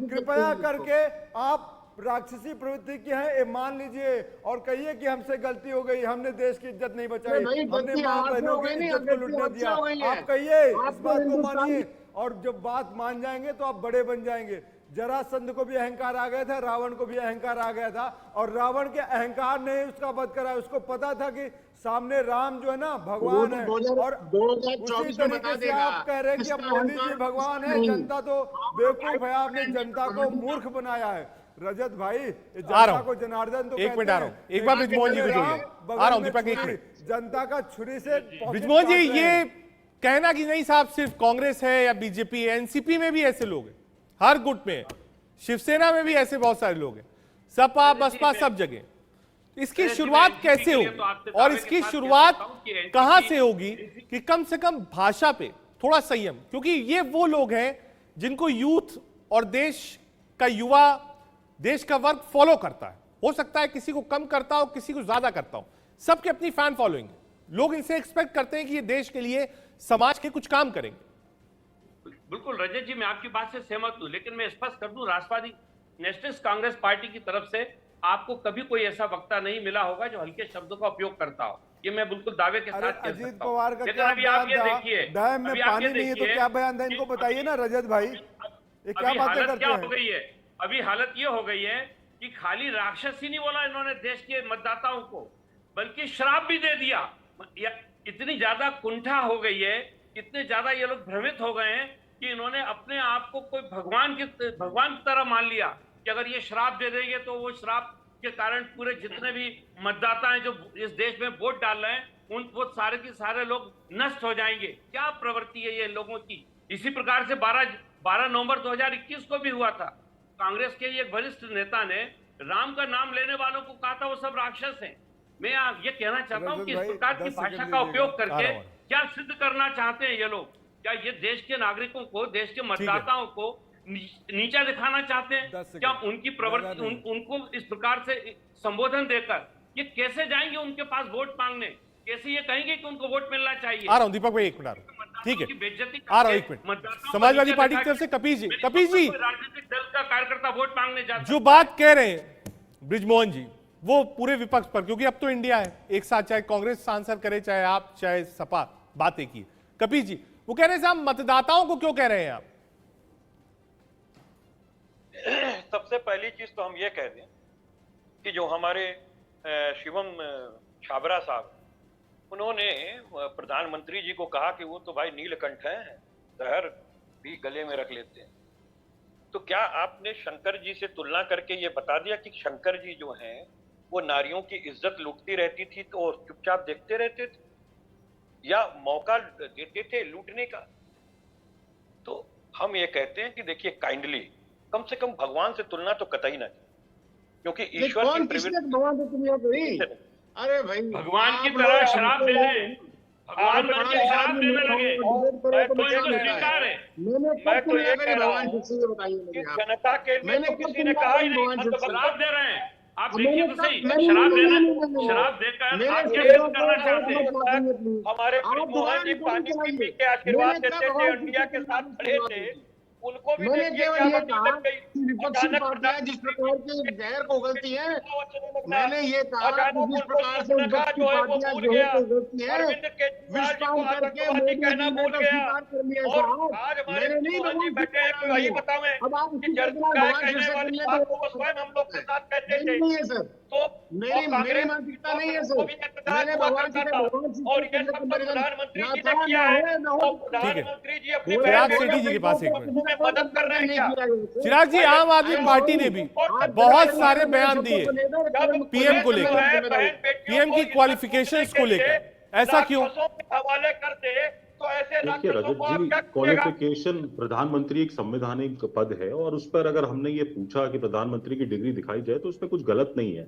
कृपया करके आप राक्षसी प्रवृत्ति की है ये मान लीजिए और कहिए कि हमसे गलती हो गई, हमने देश की इज्जत नहीं बचाई, हमने मां बहनों की इज्जत को लुटने दिया। आप कहिए, इस बात को मानिए, और जब बात मान जाएंगे तो आप बड़े बन जाएंगे। जरासंध को भी अहंकार आ गया था, रावण को भी अहंकार आ गया था, और रावण के अहंकार ने उसका वध करा। उसको पता था कि सामने राम जो है ना भगवान है, और उसी तरीके से आप कह रहे हैं कि अब मोदी जी भगवान है, जनता तो बेवकूफ है, आपने जनता को मूर्ख बनाया है। रजत भाई, जनता को जनार्दन तो एक मिनट आ रहा हूं, एक बार ब्रिजमोहन जी को जोड़िए, आ रहा हूं दीपक, एक मिनट। जनता का छुरी से ब्रिजमोहन जी, ये कहना कि नहीं साहब सिर्फ कांग्रेस है या बीजेपी है, एनसीपी में भी ऐसे लोग हैं, हर गुट में, शिवसेना में भी ऐसे बहुत सारे लोग हैं, सपा बसपा सब जगह। इसकी शुरुआत कैसे होगी और इसकी शुरुआत कहां से होगी कि कम से कम भाषा पे थोड़ा संयम, क्योंकि ये वो लोग हैं जिनको यूथ और देश का युवा, देश का वर्ग फॉलो करता है। हो सकता है किसी को कम करता हो, किसी को ज्यादा करता हो, सबके अपनी फैन फॉलोइंग है। लोग इनसे एक्सपेक्ट करते हैं कि ये देश के लिए, समाज के कुछ काम करेंगे। बिल्कुल रजत जी, मैं आपकी बात से सहमत हूं, लेकिन मैं स्पष्ट कर दूं, राष्ट्रवादी नेशनलिस्ट कांग्रेस पार्टी की तरफ से आपको कभी कोई ऐसा वक्ता नहीं मिला होगा जो हल्के शब्दों का उपयोग करता हो। ये मैं बिल्कुल दावे के साथ कह अजीत सकता हूं। पवार का लेकिन अभी आप ये देखिए, डैम में पानी नहीं है तो क्या बयान था, इनको बताइए ना रजत भाई, ये क्या बातें करते हैं? हो गई है अभी हालत ये हो गई है कि खाली राक्षस ही नहीं बोला इन्होंने देश के मतदाताओं को, बल्कि श्राप भी दे दिया। इतनी ज्यादा कुंठा हो गई है, इतने ज्यादा ये लोग भ्रमित हो गए हैं कि इन्होंने अपने आप को कोई भगवान की तरह मान लिया कि अगर ये श्राप दे देंगे तो वो श्राप के कारण पूरे जितने भी मतदाता हैं जो इस देश में वोट डाल रहे हैं वो सारे के सारे लोग नष्ट हो जाएंगे। क्या प्रवृत्ति है ये लोगों की? इसी प्रकार से 12 नवंबर 2021 को भी हुआ था। कांग्रेस के एक वरिष्ठ नेता ने राम का नाम लेने वालों को कहा था वो सब राक्षस हैं। मैं ये कहना चाहता हूं कि इस प्रकार की भाषा का उपयोग करके क्या सिद्ध करना चाहते हैं ये लोग? क्या ये देश के नागरिकों को, देश के मतदाताओं को नीचा दिखाना चाहते हैं? क्या उनकी प्रवृत्ति उनको इस प्रकार से संबोधन देकर ये कैसे जाएंगे उनके पास वोट मांगने? कैसे ये कहेंगे कि उनको वोट मिलना चाहिए? आ रहा हूं दीपक भाई, एक मिनट ठीक है, आ रहा हूं, एक मिनट। समाजवादी पार्टी की तरफ से कपीश जी राजनीतिक दल का कार्यकर्ता वोट मांगने जाता जो बात कह रहे हैं बृजमोहन जी, वो पूरे विपक्ष पर, क्योंकि अब तो इंडिया है एक साथ, चाहे कांग्रेस सांसद करे, चाहे आप, चाहे सपा, बातें की। कपीश जी वो कह रहे हैं साहब मतदाताओं को क्यों कह रहे हैं आप? सबसे पहली चीज तो हम ये कह दें कि जो हमारे शिवम छाबरा साहब, उन्होंने प्रधानमंत्री जी को कहा कि वो तो भाई नीलकंठ हैं, जहर भी गले में रख लेते हैं। तो क्या आपने शंकर जी से तुलना करके ये बता दिया कि शंकर जी जो हैं वो नारियों की इज्जत लूटती रहती थी तो चुपचाप देखते रहते थे या मौका देते थे लूटने का? तो हम ये कहते हैं कि देखिए काइंडली कम से कम भगवान से तुलना तो कतई ना की, क्योंकि ईश्वर की प्रवृत्ति। अरे भाई भगवान की तरह शराब दे रहे हैं, भगवान बन के शराब देने लगे तो इसको स्वीकार है। मैं तो ये कह रहा हूं कि जनता के लिए तो किसी ने कहा ही नहीं शराब दे रहे हैं। आप देखिए तो सही, शराब देकर आप कैसे करना चाहते हैं? हमारे मोहन जी पानी पी के आशीर्वाद देते थे, इंडिया के साथ खड़े थे, उनको भी मैंने देखिए केवल क्या ये कहा कि विपक्षी पार्टियां जिस प्रकार के जहर को उगलती हैं, मैंने ये कहा कि जिस प्रकार से विपक्षी पार्टियां जहर को उगलती हैं, विश्वास करके मोदी जी ने तो स्वीकार कर लिया साहब, मैंने नहीं भगवान। अब आप इसी तरह भगवान शिव से करने हम लोग के साथ कहते थे नहीं है सर, तो मेरी मानसिकता नहीं है सर। मैंने भगवान से और ये सब प्रधानमंत्री जी ने किया है। प्रधानमंत्री जी अपने चिराग शेट्टी जी के पास एक मिनट। मदद कर रहे हैं क्या? चिराग जी, आम आदमी पार्टी ने भी बहुत सारे बयान दिए पीएम को लेकर, पीएम की क्वालिफिकेशंस को लेकर, ऐसा क्यों? हवाले कर दे तो ऐसे देखिए रजत जी, क्वालिफिकेशन, प्रधानमंत्री एक संवैधानिक पद है और उस पर अगर हमने ये पूछा कि प्रधानमंत्री की डिग्री दिखाई जाए तो उसमें कुछ गलत नहीं है।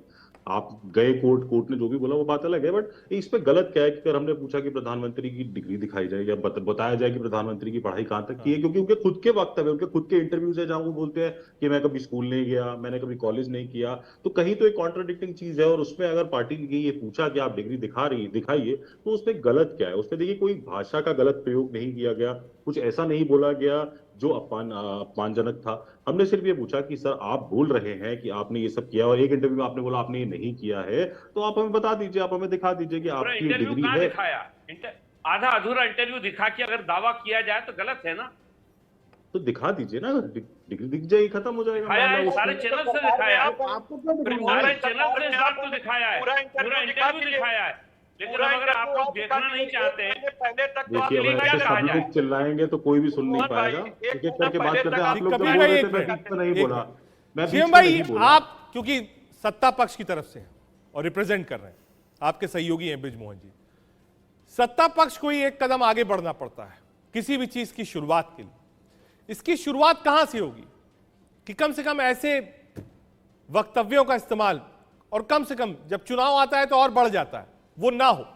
आप गए कोर्ट ने जो भी बोला वो बात अलग है, बट इस पे गलत क्या है कि अगर हमने पूछा कि प्रधानमंत्री की डिग्री दिखाई जाए या बताया जाए कि प्रधानमंत्री की पढ़ाई कहां तक की है, क्योंकि उनके खुद के वक्तव्य, उनके खुद के इंटरव्यूज है जहां वो बोलते हैं कि मैं कभी स्कूल नहीं गया, मैंने कभी कॉलेज नहीं किया, तो कहीं तो एक कॉन्ट्राडिक्टिंग चीज है। और उसमें अगर पार्टी ने ये पूछा कि आप डिग्री दिखाइए तो उसमें गलत क्या है? उसमें देखिए कोई भाषा का गलत प्रयोग नहीं किया गया, कुछ ऐसा नहीं बोला गया जो अपमानजनक था। हमने सिर्फ ये पूछा कि सर आप बोल रहे हैं कि आपने ये सब किया और एक इंटरव्यू में आपने बोला आपने ये नहीं किया है, तो आप हमें बता दीजिए, आप हमें दिखा दीजिए कि आपकी डिग्री है। आधा अधूरा इंटरव्यू दिखा के अगर दावा किया जाए तो गलत है ना? तो दिखा दीजिए ना, डिग्री दिख जाएगी, खत्म हो जाएगा। सारे चैनल से दिखाया, सारे चैनल से आपको दिखाया है, पूरा इंटरव्यू दिखाया है। लेकिन अगर आप लोग देखना नहीं चाहते हैं, देखिए अगर ऐसे सब लोग चिल्लाएंगे तो कोई भी सुन नहीं पाएगा। एक एक करके बात करते हैं। आप लोग तो बोल रहे थे, मैं ठीक से नहीं बोला, मैं बीच में नहीं बोला। आप क्योंकि सत्ता पक्ष की तरफ से हैं और रिप्रेजेंट कर रहे हैं, आपके सहयोगी हैं बृजमोहन जी, सत्ता पक्ष को ही एक कदम आगे बढ़ना पड़ता है किसी भी चीज की शुरुआत के लिए। इसकी शुरुआत कहां से होगी कि कम से कम ऐसे वक्तव्यों का इस्तेमाल, और कम से कम जब चुनाव आता है तो और बढ़ जाता है, वो ना हो।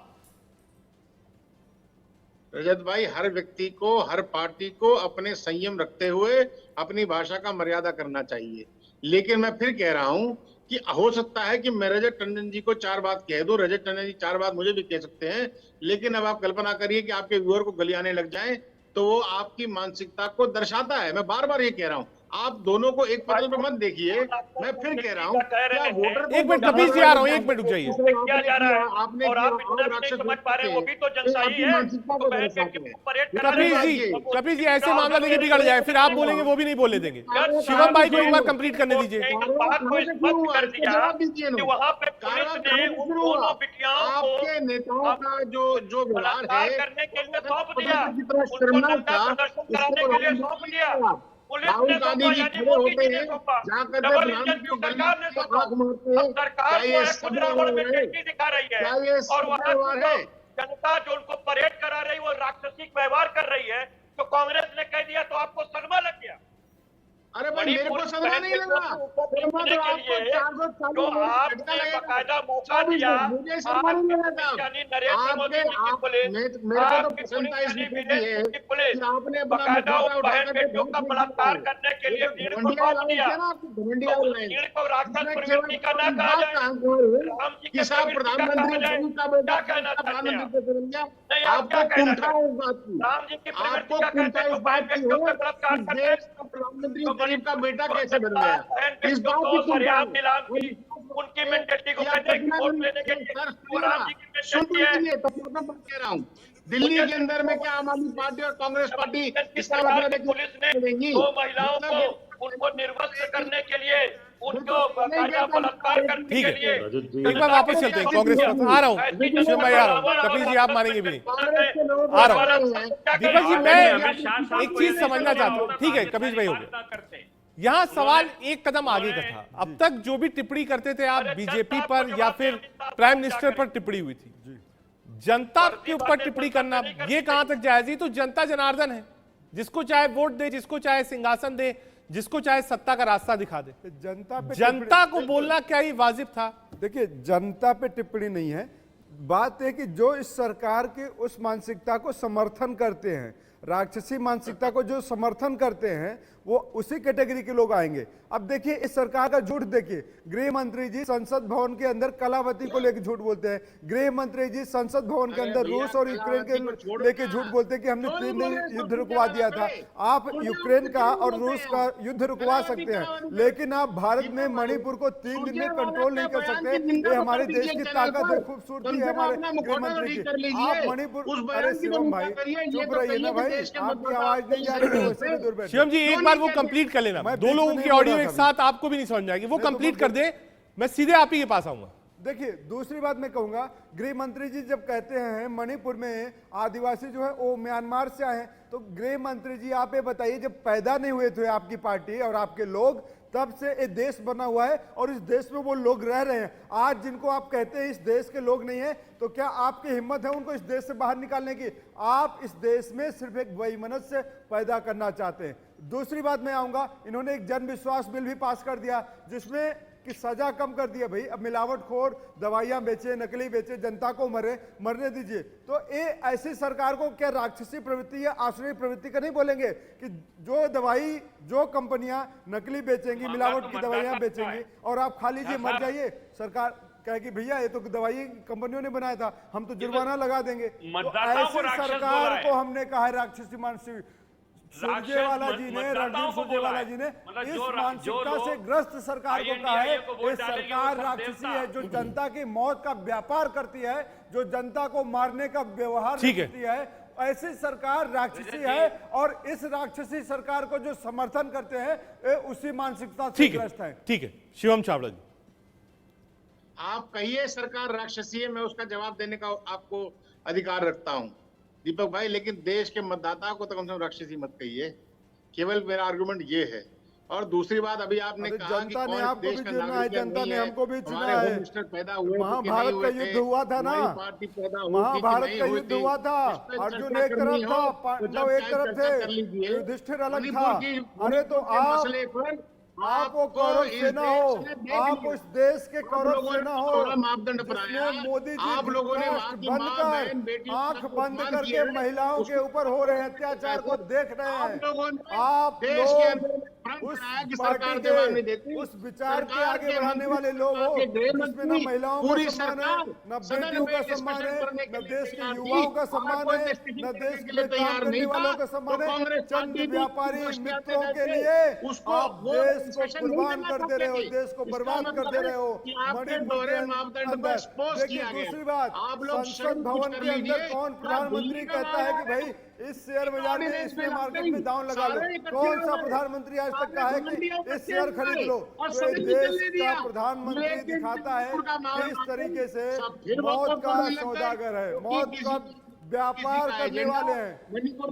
रजत भाई, हर व्यक्ति को, हर पार्टी को अपने संयम रखते हुए अपनी भाषा का मर्यादा करना चाहिए। लेकिन मैं फिर कह रहा हूं कि हो सकता है कि मैं रजत टंडन जी को 4 बात कह दूं, रजत टंडन जी 4 बात मुझे भी कह सकते हैं, लेकिन अब आप कल्पना करिए कि आपके व्यूअर को गलियाने लग जाएं, तो वो आपकी मानसिकता को दर्शाता है। मैं बार बार ये कह रहा हूं, आप दोनों को एक पत्र पे मत देखिए। मैं फिर कह रहा हूँ, क्या वोटर एक मिनट कपिल जी आ रहा हूँ, एक मिनट रुक जाइए। किया जा रहा है आपने, और आप इतना भी नहीं समझ पा रहे, वो भी तो जनता ही है। कपिल जी ऐसे मामला देखिए बिगड़ जाए, फिर आप बोलेंगे वो भी नहीं बोले देंगे। शिवम भाई को एक बार कंप्लीट करने दीजिए। आपके नेताओं का जो व्यवहार है करने के लिए सौंप दिया, कितना शर्मनाक था। कराने के लिए सौंप दिया। राहुल गांधी जी खड़े होते हैं, जाकर प्रधानमंत्री को गले से आंख मारते हैं, क्या ये सब दिखा रही है? क्या ये और व्यवहार है? जनता जो उनको परेड करा रही, वो राक्षसिक व्यवहार कर रही है, तो कांग्रेस ने कह दिया तो आपको सदमा लग गया। अरे भाई मेरे को सदमा नहीं लगा, सदमा तो आपको 440 बाकायदा मौका दिया। मुझे सदमा नहीं लगा। आपके मेरे को तो प्रसन्नता इस विषय की है कि आपने अपना मुखौटा उठाकर के का बलात्कार करने के लिए भीड़ को सौंप दिया। भीड़ को राक्षस प्रवृत्ति का ना कहा जाए, कि साहब प्रधानमंत्री का बेटा प्रधानमंत्री बन गया। आपको कुंठा इस बात की, आपको कुंठा इस बात की है कि देश का प्रधानमंत्री गरीब का बेटा कैसे बन गया, इस बात की कुंठा है। उनकी मेंटेलिटी को कहते हैं कि वोट लेने के लिए कह रहा हूँ, दिल्ली के अंदर में क्या आम आदमी पार्टी और कांग्रेस पार्टी इसका मतलब है कि पुलिस ने 2 महिलाओं को उनको निर्वस्त्र करने के लिए, उनको बाकायदा बलात्कार करने के लिए। एक बार वापस चलते हैं कांग्रेस पर। आ रहा हूँ शिवम भाई, आ रहा हूँ। कपिल जी आप मानेंगे भी नहीं, आ रहा हूँ। दीपक जी मैं एक चीज समझना चाहता हूँ, ठीक है कपिल भाई हो गए। यहाँ सवाल एक कदम आगे का था। अब तक जो भी टिप्पणी करते थे आप बीजेपी पर या फिर प्राइम मिनिस्टर पर टिप्पणी हुई थी, जनता के ऊपर टिप्पणी करना ये कहां तक जायज है? तो जनता जनार्दन है, जिसको चाहे वोट दे, जिसको चाहे सिंहासन दे, जिसको चाहे सत्ता का रास्ता दिखा दे। जनता को बोलना क्या ही वाजिब था? देखिए जनता पे टिप्पणी नहीं है, बात है कि जो इस सरकार के उस मानसिकता को समर्थन करते हैं, राक्षसी मानसिकता को जो समर्थन करते हैं, वो उसी कैटेगरी के लोग आएंगे। अब देखिए इस सरकार का झूठ देखिए, गृह मंत्री जी संसद भवन के अंदर कलावती को लेकर झूठ बोलते हैं, गृह मंत्री जी संसद भवन के अंदर रूस और यूक्रेन के लेके झूठ बोलते हैं कि हमने 3 दिन युद्ध रुकवा दिया था। आप यूक्रेन का और रूस का युद्ध रुकवा सकते हैं, लेकिन आप भारत में मणिपुर को 3 दिन में कंट्रोल नहीं कर सकते। ये हमारे देश की ताकत है, खूबसूरती है हमारे गृह मंत्री की। आप मणिपुर, अरे शिवम भाई चुप रहिए ना भाई, आपकी आवाज नहीं जा रही। शिवम जी एक बार वो कंप्लीट कर लेना, 2 लोगों की ऑडियो एक साथ आपको भी नहीं समझ आएगी, वो कंप्लीट कर दे, मैं सीधे आप ही के पास आऊंगा। देखिए दूसरी बात मैं कहूंगा, गृह मंत्री जी जब कहते हैं मणिपुर में आदिवासी जो है वो म्यांमार से आए हैं, तो गृह मंत्री जी आप ये बताइए, जब पैदा नहीं हुए थे आपकी पार्टी और आपके लोग, तब से ये देश बना हुआ है और इस देश में वो लोग रह रहे हैं। आज जिनको आप कहते हैं इस देश के लोग नहीं है, तो क्या आपकी हिम्मत है उनको इस देश से बाहर निकालने की? आप इस देश में सिर्फ एक वैमनस्य पैदा करना चाहते हैं। दूसरी बात मैं आऊंगा, इन्होंने एक जन विश्वास बिल भी पास कर दिया जिसमें कि सजा कम कर दिया। भाई अब मिलावटखोर दवाइयां बेचे, नकली बेचे, जनता को मरने दीजिए। तो ये ऐसी सरकार को क्या राक्षसी प्रवृत्ति या आश्रय प्रवृत्ति का नहीं बोलेंगे कि जो दवाई, जो कंपनियां नकली बेचेंगी, मिलावट की दवाइयां बेचेंगी और आप खा लीजिए मर जाइए? सरकार कहे कि भैया ये तो दवाई कंपनियों ने बनाया था, हम तो जुर्माना लगा देंगे। तो ऐसी सरकार को हमने कहा है राक्षसी मानसिक। सुरजेवाला जी ने, रणदीप सुरजेवाला जी ने इस मानसिकता से ग्रस्त सरकार को कहा है ये सरकार राक्षसी है, जो जनता की मौत का व्यापार करती है, जो जनता को मारने का व्यवहार करती है। ऐसी सरकार राक्षसी है और इस राक्षसी सरकार को जो समर्थन करते हैं उसी मानसिकता से ग्रस्त है। ठीक है शिवम चावड़ा जी, आप कहिए सरकार राक्षसी है, मैं उसका जवाब देने का आपको अधिकार रखता हूं दीपक भाई, लेकिन देश के मतदाता को तो कम से कम राक्षसी मत कहिए। केवल मेरा आर्गुमेंट ये है। और दूसरी बात, अभी आपने कहा कि जनता ने आपको भी चुना है, जनता ने हमको भी चुना है। पैदा हुए महाभारत का युद्ध हुआ था ना, महाभारत का युद्ध हुआ था, अर्जुन एक तरफ था, पांडव एक तरफ थे, युधिष्ठिर अलग था। अरे तो आप वो कौरव सेना हो, आप उस देश के कौरव सेना हो, मापदंड बनाया मोदी जी आप लोगों ने आंख बंद करके महिलाओं के ऊपर हो रहे अत्याचार को देख रहे हैं। आप लोग उस कराया कि पार्टी सरकार के जवाब नहीं देती। उस विचार के सरकार आगे के बढ़ाने वाले लोग हो के गृह जिसमें न मंत्री, महिलाओं का पूरी सम्मान है, सरकार न सदन बेटियों में का सम्मान डिस्कशन है, करने के न लिए देश के तैयार युवाओं थी का और सम्मान कोई है, डिस्कशन न करने देश के में लिए काम तैयार करने नहीं वालों था। का सम्मान तो है। कांग्रेस चंद पार्टी भी व्यापारी उसके मित्रों के अंदर लिए उसको आप वो देश को डिस्कशन नहीं कुर्बान देना करते रहे हो, चाहते थे। देश को इसका बर्बाद मतलब करते है रहे हो कि आपके मणिपुर दोहरे के मापदंड अंदर। को एक्सपोज देखिए किया गया। दूसरी बात, आप लोग संसद स्वयं कुछ भवन कर के अंदर लीजिए। कौन प्रधानमंत्री कहता है कि भाई इस शेयर बाजार में, इसमें मार्केट में दांव लगा लो? कौन सा प्रधानमंत्री आज तक कहा है कि इस शेयर खरीद लो? तो ये देश का प्रधानमंत्री दिखाता है कि इस तरीके से मौत का सौदागर है, मौत का व्यापार करने वाले हैं,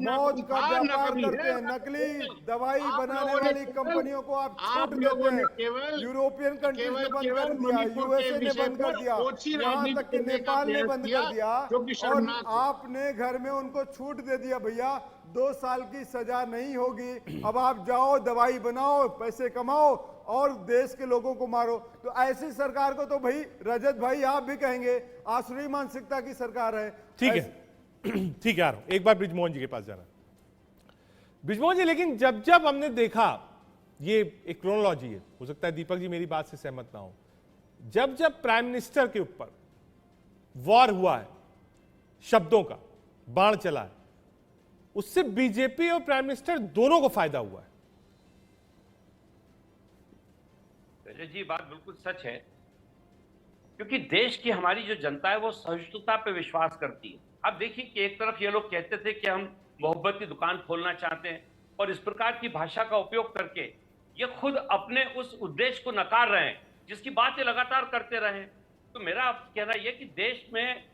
मौत का व्यापार करते हैं। नकली दवाई बनाने वाली कंपनियों को आप छूट देते हैं। यूरोपियन कंट्री ने बंद कर दिया, यूएसए ने बंद कर दिया, यहाँ तक कि नेपाल ने बंद कर दिया, और आपने घर में उनको छूट दे दिया। भैया 2 साल की सजा नहीं होगी, अब आप जाओ दवाई बनाओ, पैसे कमाओ और देश के लोगों को मारो। तो ऐसी सरकार को तो भाई रजत भाई आप भी कहेंगे आसुरी मानसिकता की सरकार है। ठीक है, ठीक है, आ रहा हूं। एक बार ब्रिजमोहन जी के पास जाना। ब्रिजमोहन जी, लेकिन जब जब हमने देखा, ये एक क्रोनोलॉजी है, हो सकता है दीपक जी मेरी बात से सहमत ना हो, जब जब प्राइम मिनिस्टर के ऊपर वॉर हुआ है, शब्दों का बाण चला है, उससे बीजेपी और प्राइम मिनिस्टर दोनों को फायदा हुआ है। जी बात बिल्कुल सच है, क्योंकि देश की हमारी जो जनता है वो सहिष्णुता पे विश्वास करती है। अब देखिए कि एक तरफ ये लोग कहते थे कि हम मोहब्बत की दुकान खोलना चाहते हैं और इस प्रकार की भाषा का उपयोग करके ये खुद अपने उस उद्देश्य को नकार रहे हैं जिसकी बात ये लगातार करते रहे। तो मेरा कहना यह कि देश में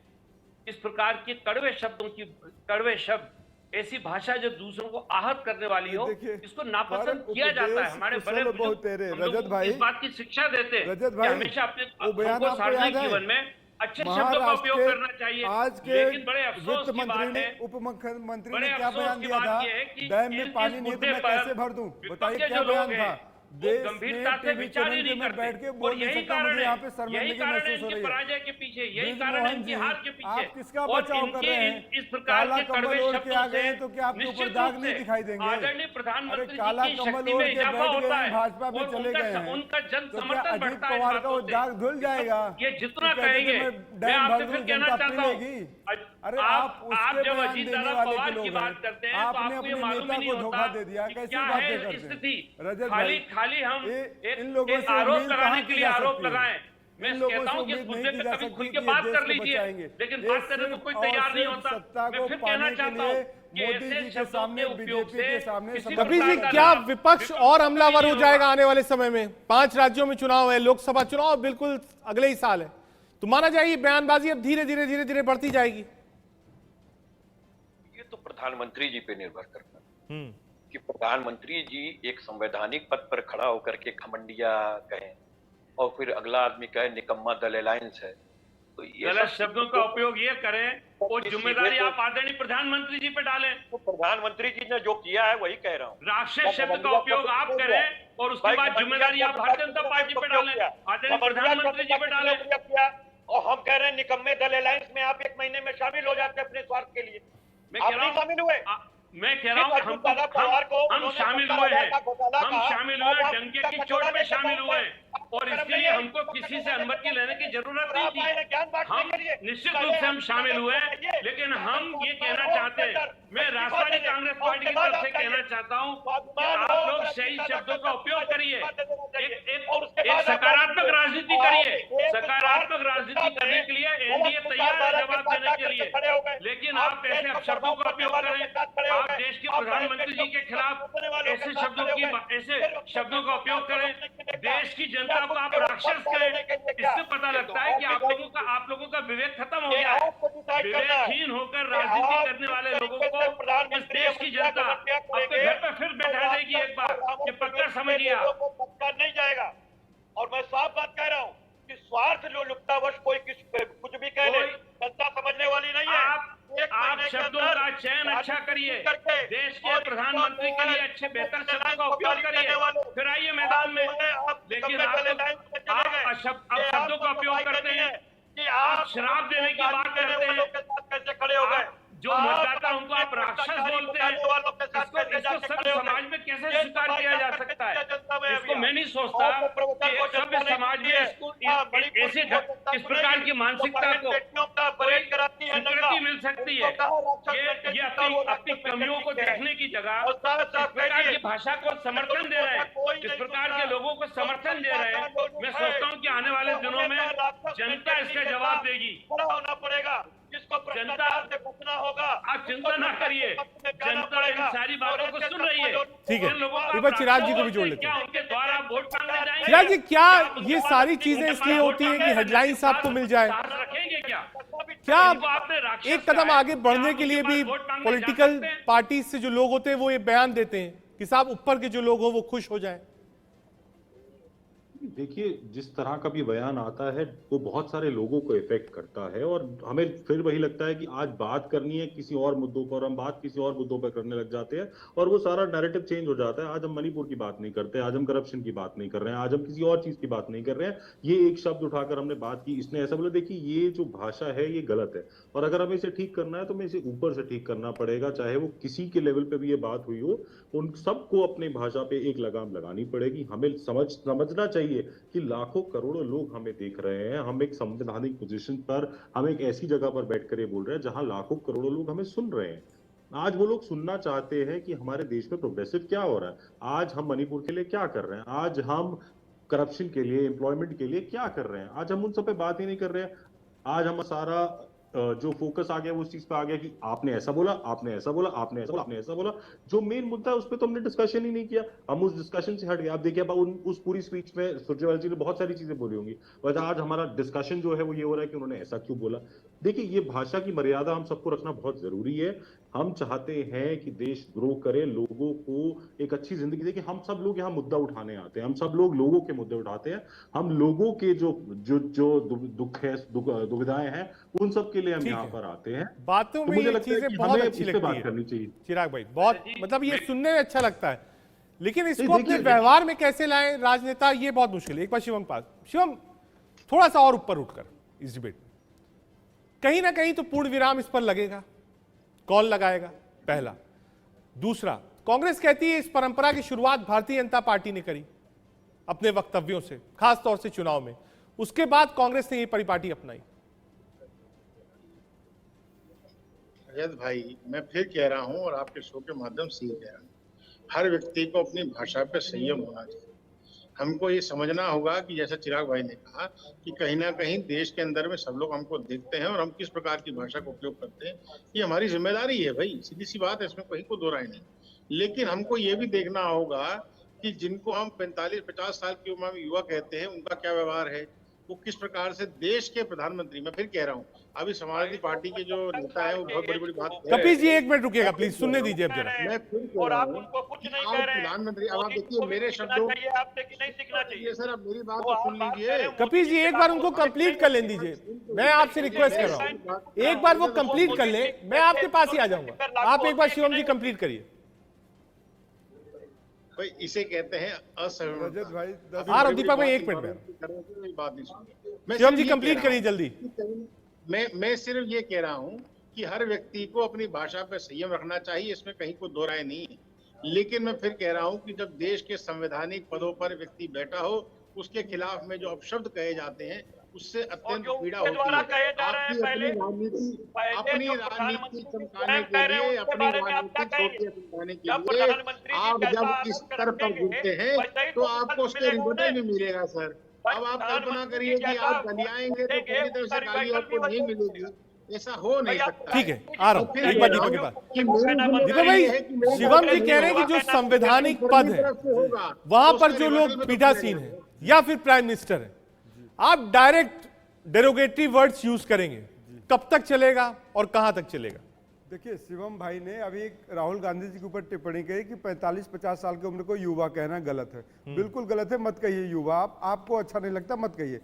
इस प्रकार के कड़वे शब्द, ऐसी भाषा जो दूसरों को आहत करने वाली हो, इसको नापसंद किया जाता है। हमारे बड़े रजत भाई इस बात की शिक्षा देते हैं रजत कि भाई, हमेशा अपने वो बयान आपको सार्वजनिक याद है? जीवन में अच्छे शब्दों का उपयोग करना चाहिए। आज के लेकिन बड़े अफसोस की बात है, उप मुख्यमंत्री बड़े ने क्या अफसोस बयान की दिया बात था? यह है कि डैम में इस पानी नहीं तो मुद्दे मैं पर कैसे भर दूं? विपक्ष बताइए के क्या जो लोग बयान हैं, था? वो देश गंभीरता में से टीवी विचार ही चैनल नहीं पे मैं बैठ करते। के और बोल नहीं यही सकता, कारण मुझे है, यहाँ पे यही शर्मिंदगी कारण है महसूस हो इनकी रही है। पराजय के पीछे, यही कारण है ब्रिजमोहन इनकी जी, हार के पीछे। आप किसका और बचाव कर रहे हैं? इस प्रकार काला के कंबल कड़वे ओढ़ के शब्दों आ गए से हैं तो क्या आपके ऊपर निश्चित दाग रूप नहीं से दिखाई देंगे? आदरणीय प्रधानमंत्री जी काला की कंबल शक्ति ओढ़ में के इजाफा बैठ होता गए है हैं, भाजपा में और चले गए हैं, उनका जन तो क्या समर्थन अजीत बढ़ता है। पवार का वो दाग धुल जाएगा? ये जितना तो कहते थे कहेंगे मैं मैं डैम आपसे भर फिर दूं, कहना जनता चाहता हूँ, पीलेगी। अरे आप उसके जब बयान अजीत देने दादा वाले पवार के की लोग बात करते हैं तो आपने आपको ये अपने मालूम नेता ही नहीं को धोखा होता दे दिया। कि कैसी क्या बातें है करते हैं स्थिति। रजत खाली भाई? खाली हम इन लोगों एक से आरोप उम्मीद लगाने कहाँ के की लिए जा आरोप सकती है? लगाएं। मैं इन लोगों कहता से हूँ कि इस उम्मीद मुद्दे नहीं की पे जा कभी सकती खुल कि के ये बात देश कर को लीजिए, बचाएंगे। लेकिन ये बात करने को सिर्फ कोई और तैयार नहीं सिर्फ होता। सत्ता मैं को फिर पाने कहना के चाहता लिए हूँ कि मोदी ऐसे जी के शब्दों सामने, के उपयोग बीजेपी के से सामने किसी कपिल जी, प्रकार का क्या लाभ विपक्ष और हमलावर हो जाएगा आने वाले समय में? 5 राज्यों में चुनाव है, लोकसभा चुनाव बिल्कुल अगले ही साल है, तो माना जाए बयानबाजी अब धीरे धीरे बढ़ती जाएगी। ये तो प्रधानमंत्री जी पे निर्भर करता है कि प्रधानमंत्री जी एक संवैधानिक पद पर खड़ा होकर के घमंडिया कहें और फिर अगला आदमी कहे निकम्मा दल अलायंस है, तो ये गलत शब्दों का उपयोग ये करें वो जिम्मेदारी आप आदरणीय प्रधानमंत्री जी पे डालें। तो प्रधानमंत्री जी ने जो किया है वही कह रहा हूँ। राक्षस शब्द का उपयोग आप करें और उसके बाद जिम्मेदारी आप भारतीय जनता पार्टी पे डालें, आदरणीय प्रधानमंत्री जी पे डालें। और हम कह रहे हैं निकम्मे दल अलायंस में आप 1 महीने में शामिल हो जाते हैं अपने स्वार्थ के लिए। मैं कह रहा हूँ शामिल हुए, मैं कह रहा हूँ हम शामिल हुए हैं, हम शामिल हुए, डंके की चोट पे शामिल हुए हैं और इसके लिए हमको किसी से अनुमति लेने की जरूरत नहीं थी। हम निश्चित रूप से हम शामिल हुए, लेकिन हम ये कहना चाहते हैं, मैं राष्ट्रवादी कांग्रेस पार्टी की तरफ से कहना चाहता हूँ कि आप लोग सही शब्दों का उपयोग करिए, एक सकारात्मक राजनीति करिए। सकारात्मक राजनीति करने के लिए एनडीए तैयार है जवाब देने के लिए, लेकिन आप ऐसे अपशब्दों का उपयोग करें, आप देश के प्रधानमंत्री जी के खिलाफ ऐसे शब्दों का उपयोग करें, देश की जनता को आप राक्षस कहें, इससे पता लगता है कि आप लोगों का विवेक खत्म हो गया है। विवेकहीन होकर राजनीति करने वाले लोगों को इस देश की जनता अपने घर पर फिर बैठा देगी एक बार कि पक्का समझ लिया। पक्का नहीं जाएगा। और मैं साफ बात कह रहा हूँ कि स्वार्थ जो लुप्तावश कोई कुछ भी कह ले, जनता समझने वाली नहीं है। आप शब्दों का चयन अच्छा करिए, देश के प्रधानमंत्री के लिए अच्छे बेहतर शब्दों का उपयोग करिए, फिर आइए मैदान में। लेकिन आप शब्दों का उपयोग करते हैं कि आप शराब देने की बात करते हैं, कैसे खड़े हो गए? जो मतदाता उनको आप राक्षस बोलते हैं, इसको सभ्य समाज में कैसे स्वीकार किया जा सकता है? इसको मैं नहीं सोचता कि एक सभ्य समाज में ऐसे इस प्रकार की मानसिकता को स्वीकृति मिल सकती है। ये अपनी कमियों को देखने की जगह इस प्रकार की भाषा को समर्थन दे रहे हैं, इस प्रकार के लोगों को समर्थन दे रहे हैं। मैं सोचता हूँ कि आने वाले दिनों में जनता इसका जवाब देगी। होना पड़ेगा, जिसको जनता से बचना होगा। आप चिंता ना करिए, जनता इन सारी बातों को सुन रही है। ठीक है, जिन लोगों को एक बार चिराग जी को भी जोड़ लेते क्या हैं। उनके द्वारा वोट मांगने जाएंगे? चिराग जी, क्या ये सारी चीजें इसलिए होती हैं कि हेडलाइंस आपको मिल जाए? रखेंगे क्या? क्या इनको आपने राक्षस एक कदम कहा है, आगे बढ़ने क्या के लिए आप भी उनके पास वोट मांगने जा पॉलिटिकल सकते हैं? पार्टी से जो लोग होते हैं वो ये बयान देते हैं कि साहब ऊपर के जो लोग हो वो खुश हो जाएं? देखिए, जिस तरह का भी बयान आता है वो बहुत सारे लोगों को इफेक्ट करता है, और हमें फिर वही लगता है कि आज बात करनी है किसी और मुद्दों पर, हम बात किसी और मुद्दों पर करने लग जाते हैं और वो सारा नैरेटिव चेंज हो जाता है। आज हम मणिपुर की बात नहीं करते, आज हम करप्शन की बात नहीं कर रहे हैं, आज हम किसी और चीज की बात नहीं कर रहे हैं। ये एक शब्द उठाकर हमने बात की, इसने ऐसा बोला। देखिए, ये जो भाषा है ये गलत है, और अगर हमें इसे ठीक करना है तो हमें इसे ऊपर से ठीक करना पड़ेगा। चाहे वो किसी के लेवल पे भी ये बात हुई हो, उन सबको अपनी भाषा पे एक लगाम लगानी पड़ेगी। हमें समझना चाहिए कि लाखों करोड़ों लोग हमें देख रहे हैं। हम एक संवैधानिक पोजीशन पर, हम एक ऐसी जगह पर बैठकर ये बोल रहे हैं जहां लाखों करोड़ों लोग हमें सुन रहे हैं। आज वो लोग सुनना चाहते हैं कि हमारे देश में प्रोग्रेसिव क्या हो रहा है, आज हम मणिपुर के लिए क्या कर रहे हैं, आज हम करप्शन के लिए, एम्प्लॉयमेंट के लिए क्या कर रहे हैं। आज हम उन सब पे बात ही नहीं कर रहे हैं। आज हम सारा जो फोकस आ गया वो उस चीज पे आ गया कि आपने ऐसा बोला, आपने ऐसा बोला, आपने ऐसा बोला, आपने ऐसा बोला। जो मेन मुद्दा है उस पर तो हमने डिस्कशन ही नहीं किया, हम उस डिस्कशन से हट गए। आप देखिए, उस पूरी स्पीच में सुरजेवाला जी ने बहुत सारी चीजें बोली होंगी, बट आज हमारा डिस्कशन जो है वो ये हो रहा है कि उन्होंने ऐसा क्यों बोला। देखिए, ये भाषा की मर्यादा हम सबको रखना बहुत जरूरी है। हम चाहते हैं कि देश ग्रो करे, लोगों को एक अच्छी जिंदगी दे। कि हम सब लोग यहाँ मुद्दा उठाने आते हैं, हम सब लोग लोगों के मुद्दे उठाते हैं, हम लोगों के जो दुख है, दुविधाएं हैं, उन सब के लिए हम यहाँ पर आते हैं। बातों में ये चीजें बहुत अच्छी लगती है चिराग भाई, बहुत मतलब ये सुनने में अच्छा लगता है, लेकिन इसको अपने व्यवहार में कैसे लाएं राजनेता, ये बहुत मुश्किल है। एक बार शिवम पास, शिवम थोड़ा सा और ऊपर उठकर इस डिबेट में कहीं ना कहीं तो पूर्ण विराम इस पर लगेगा। कौन लगाएगा? पहला। दूसरा, कांग्रेस कहती है इस परंपरा की शुरुआत भारतीय जनता पार्टी ने करी अपने वक्तव्यों से, खासतौर से चुनाव में। उसके बाद कांग्रेस ने ये परिपाटी अपनाई। रजत भाई, मैं फिर कह रहा हूं और आपके शो के माध्यम से ये कह रहा हूं, हर व्यक्ति को अपनी भाषा पे संयम होना चाहिए। हमको ये समझना होगा कि जैसा चिराग भाई ने कहा कि कहीं ना कहीं देश के अंदर में सब लोग हमको देखते हैं और हम किस प्रकार की भाषा का उपयोग करते हैं, ये हमारी जिम्मेदारी है भाई, सीधी सी बात है, इसमें कहीं को दो राय नहीं। लेकिन हमको ये भी देखना होगा कि जिनको हम 45-50 साल की उम्र में युवा कहते हैं, उनका क्या व्यवहार है, वो किस प्रकार से देश के प्रधानमंत्री, मैं फिर कह रहा हूँ, अभी समाजवादी पार्टी के जो नेता है वो बहुत बड़ी बड़ी बात कपिल जी एक मिनट रुकिएगा प्लीज, सुनने दीजिए अब जरा। मैं फिर कह रहा हूं कि आप प्रधानमंत्री, अब आप देखिए मेरे शब्दों, आपने कि नहीं सीखना चाहिए सर, अब मेरी बात को सुन लीजिए। कपिल जी एक बार उनको कंप्लीट कर लेने दीजिए, मैं आपसे रिक्वेस्ट कर रहा हूं, एक बार वो कंप्लीट कर ले, मैं आपके पास ही आ जाऊंगा। आप एक बार शिवम जी कंप्लीट करिए। भाई इसे कहते हैं असहमत भाई। हाँ दीपक भाई एक मिनट में बात नहीं सुन, शिवम जी कंप्लीट करिए जल्दी। मैं सिर्फ ये कह रहा हूं कि हर व्यक्ति को अपनी भाषा पर संयम रखना चाहिए, इसमें कहीं को दो राय नहीं है। लेकिन मैं फिर कह रहा हूं कि जब देश के संवैधानिक पदों पर व्यक्ति बैठा हो, उसके खिलाफ में जो अपशब्द कहे जाते हैं उससे अत्यंत पीड़ा होती है। अपनी राजनीति चमकाने के लिए, अपनी राजनीतिक सोच चमकाने के लिए आप जब इस स्तर पर जुड़ते हैं तो आपको उसके रिजल्ट भी मिलेगा सर। अब आप कल्पना करिए कि आप गलियाएंगे तो पूरी तरह से गाली आपको नहीं मिलेगी, ऐसा हो नहीं सकता। ठीक है, आ रहा हूं एक बार दीपक के पास। दीपक भाई, शिवम जी कह रहे हैं कि जो संवैधानिक पद है वहां पर जो लोग पीठासीन है या फिर प्राइम मिनिस्टर है, आप डायरेक्ट डेरोगेटरी वर्ड्स यूज करेंगे, कब तक चलेगा और कहां तक चलेगा? देखिए, शिवम भाई ने अभी राहुल गांधी जी के ऊपर टिप्पणी कही कि 45-50 साल की उम्र को युवा कहना गलत है। बिल्कुल गलत है, मत कहिए युवा। आपको अच्छा नहीं लगता मत कहिए।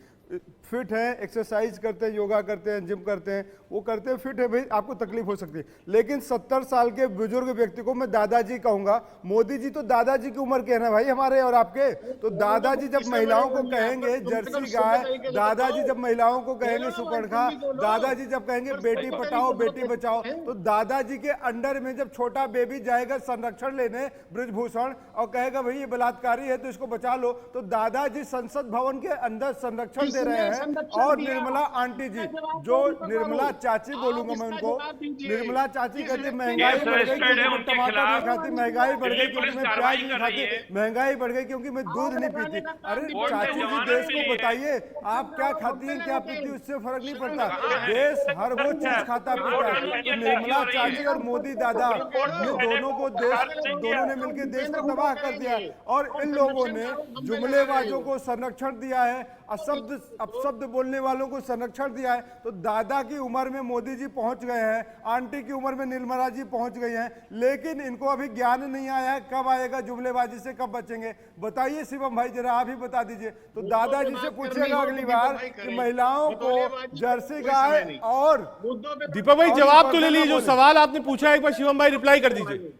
फिट हैं, एक्सरसाइज करते हैं, योगा करते हैं, जिम करते हैं, वो करते हैं, फिट है भाई, आपको तकलीफ हो सकती है। लेकिन 70 साल के बुजुर्ग व्यक्ति को मैं दादाजी कहूंगा। मोदी जी तो दादाजी की उम्र के हैं ना भाई, हमारे और आपके। तो दादाजी जब महिलाओं को कहेंगे जर्सी गाय, दादाजी जब महिलाओं को कहेंगे सुपर्णखा, दादाजी जब कहेंगे बेटी पढ़ाओ बेटी बचाओ, तो दादाजी के अंडर में जब छोटा बेबी जाएगा संरक्षण लेने ब्रिजभूषण और कहेगा भाई ये बलात्कारी है तो इसको बचा लो, तो दादाजी संसद भवन के अंदर संरक्षण दे रहे हैं। और निर्मला आंटी जी, जो निर्मला चाची बोलूंगा मैं उनको, निर्मला चाची कहती महंगाई बढ़ गई क्योंकि मैं टमाटर नहीं खाती, महंगाई बढ़ गई क्योंकि मैं प्याज नहीं खाती, महंगाई बढ़ गई क्योंकि मैं दूध नहीं पीती। अरे चाची जी देश को बताइए आप क्या खाती हैं क्या पीती, उससे फर्क नहीं पड़ता, देश हर वो चीज खाता पीता है। तो निर्मला चाची और मोदी दादा ये दोनों को दोनों ने मिलकर देश को तबाह कर दिया। और इन लोगों ने जुमलेबाजों को संरक्षण दिया है, अपशब्द बोलने वालों को संरक्षण दिया है। तो दादा की उम्र में मोदी जी पहुंच गए हैं, आंटी की उम्र में निर्मला जी पहुंच गई हैं, लेकिन इनको अभी ज्ञान नहीं आया है कब आएगा, जुमलेबाजी से कब बचेंगे। बताइए शिवम भाई जरा आप ही बता दीजिए। तो दादाजी से पूछेगा अगली बार कि महिलाओं को जर्सी गाय और दीपक भाई जवाब तो ले लीजिए, जो सवाल आपने पूछा एक बार शिवम भाई रिप्लाई कर दीजिए।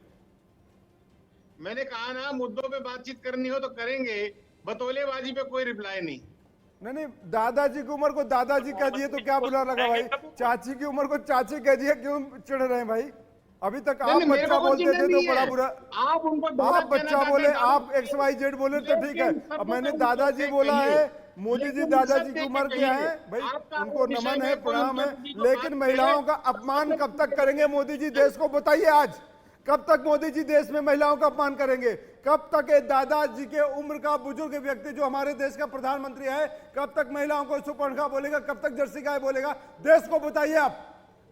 मैंने कहा ना मुद्दों पे बातचीत करनी हो तो करेंगे, बतौलेबाजी पे कोई रिप्लाई नहीं। नहीं, दादाजी की उम्र को दादाजी कह दिए तो क्या बुरा लगा भाई, चाची की उम्र को चाची कह दिए, क्यों चिढ़ रहे हैं भाई? अभी तक आप बच्चा बोलते थे तो बड़ा बुरा, आप बच्चा बोले, आप XYZ बोले तो ठीक है। अब मैंने दादाजी बोला है, मोदी जी दादाजी की उम्र क्या है भाई, उनको नमन है, प्रणाम है, लेकिन महिलाओं का अपमान कब तक करेंगे मोदी जी देश को? बताइए आज कब तक मोदी जी देश में महिलाओं का अपमान करेंगे? कब तक ये दादाजी के उम्र का बुजुर्ग व्यक्ति जो हमारे देश का प्रधानमंत्री है, कब तक महिलाओं को सुपर्णखा बोलेगा, कब तक जर्सी गाय बोलेगा? देश को बताइए आप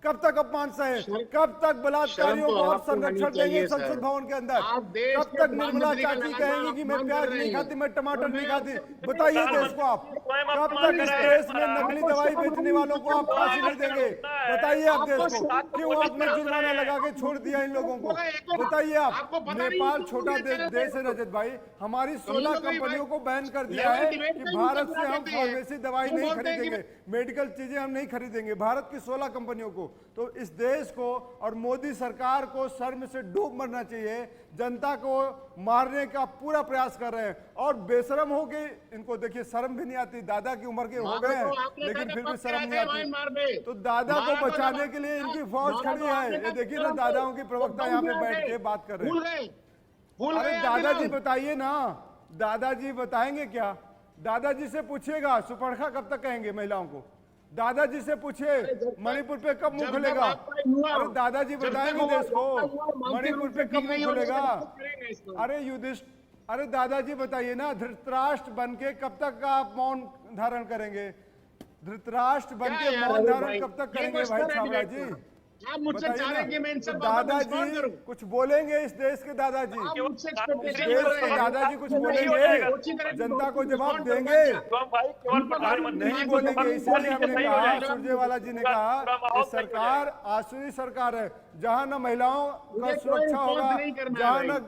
कब तक अपमान सहे, कब तक बलात्कारियों को आप संरक्षण देंगे संसद भवन के अंदर, कब तक निर्मला चाची कहेंगी कि मैं प्याज नहीं खाती, मैं टमाटर नहीं खाती? बताइए देश को आप कब तक इस देश में नकली दवाई बेचने वालों को आप फांसी नहीं देंगे? बताइए आप देश को, क्यों आपने जुर्माना लगा के छोड़ दिया इन लोगों को? बताइए आप। नेपाल छोटा देश है रजत भाई, हमारी 16 कंपनियों को बैन कर दिया है कि भारत से हम फार्मेसी दवाई नहीं खरीदेंगे, मेडिकल चीजें हम नहीं खरीदेंगे, भारत की 16 कंपनियों को। तो इस देश को और मोदी सरकार को शर्म से डूब मरना चाहिए, जनता को मारने का पूरा प्रयास कर रहे हैं और बेशरम हो के इनको देखिए शर्म भी नहीं आती, दादा की उम्र के हो गए हैं लेकिन फिर भी शर्म नहीं आती। तो दादा को बचाने के लिए इनकी फौज खड़ी है, ये देखिए ना दादाओं की प्रवक्ता यहाँ पे बैठ के बात कर रहे हैं। अरे दादाजी बताइए ना, दादाजी बताएंगे क्या? दादाजी से पूछिएगा सुपर्णखा कब तक कहेंगे महिलाओं को, दादाजी से पूछिए मणिपुर पे कब मुंह खुलेगा? अरे दादाजी बताएंगे देश को मणिपुर पे कब मुंह खुलेगा? अरे अरे दादाजी बताइए ना, धृतराष्ट्र बन के कब तक आप मौन धारण करेंगे? धृतराष्ट्र बन के मौन धारण कब तक करेंगे भाई छाबड़ा जी? आप मुझसे चाह रहे हैं कि मैं इन सब दादाजी कुछ बोलेंगे इस देश के दादाजी, इस देश के दादाजी कुछ बोलेंगे, जनता को जवाब देंगे? नहीं बोलेंगे। इसीलिए हमने कहा, सुरजेवाला जी ने कहा कि सरकार आसुरी सरकार है, जहां न महिलाओं का सुरक्षा होगा, जहां न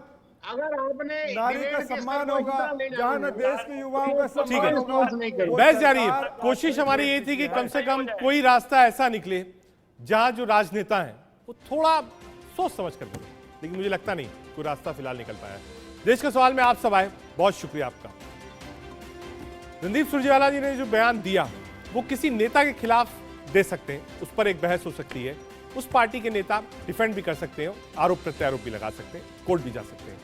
अगर आपने नारी का सम्मान होगा, जहां न देश के युवाओं का सम्मान होगा। बहस जारी है। कोशिश हमारी ये थी कि कम से कम कोई रास्ता ऐसा निकले जहां जो राजनेता हैं वो थोड़ा सोच समझ कर बोले, लेकिन मुझे लगता नहीं कोई रास्ता फिलहाल निकल पाया। देश के सवाल में आप सब आए, बहुत शुक्रिया आपका। रणदीप सुरजेवाला जी ने जो बयान दिया वो किसी नेता के खिलाफ दे सकते हैं, उस पर एक बहस हो सकती है, उस पार्टी के नेता डिफेंड भी कर सकते हैं, आरोप प्रत्यारोप भी लगा सकते हैं, कोर्ट भी जा सकते हैं,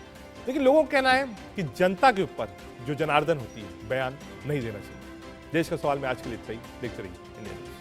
लेकिन लोगों का कहना है कि जनता के ऊपर जो जनार्दन होती है बयान नहीं देना चाहिए। देश का सवाल में आज के लिए इतना ही। देखते रहिए इंडिया न्यूज़।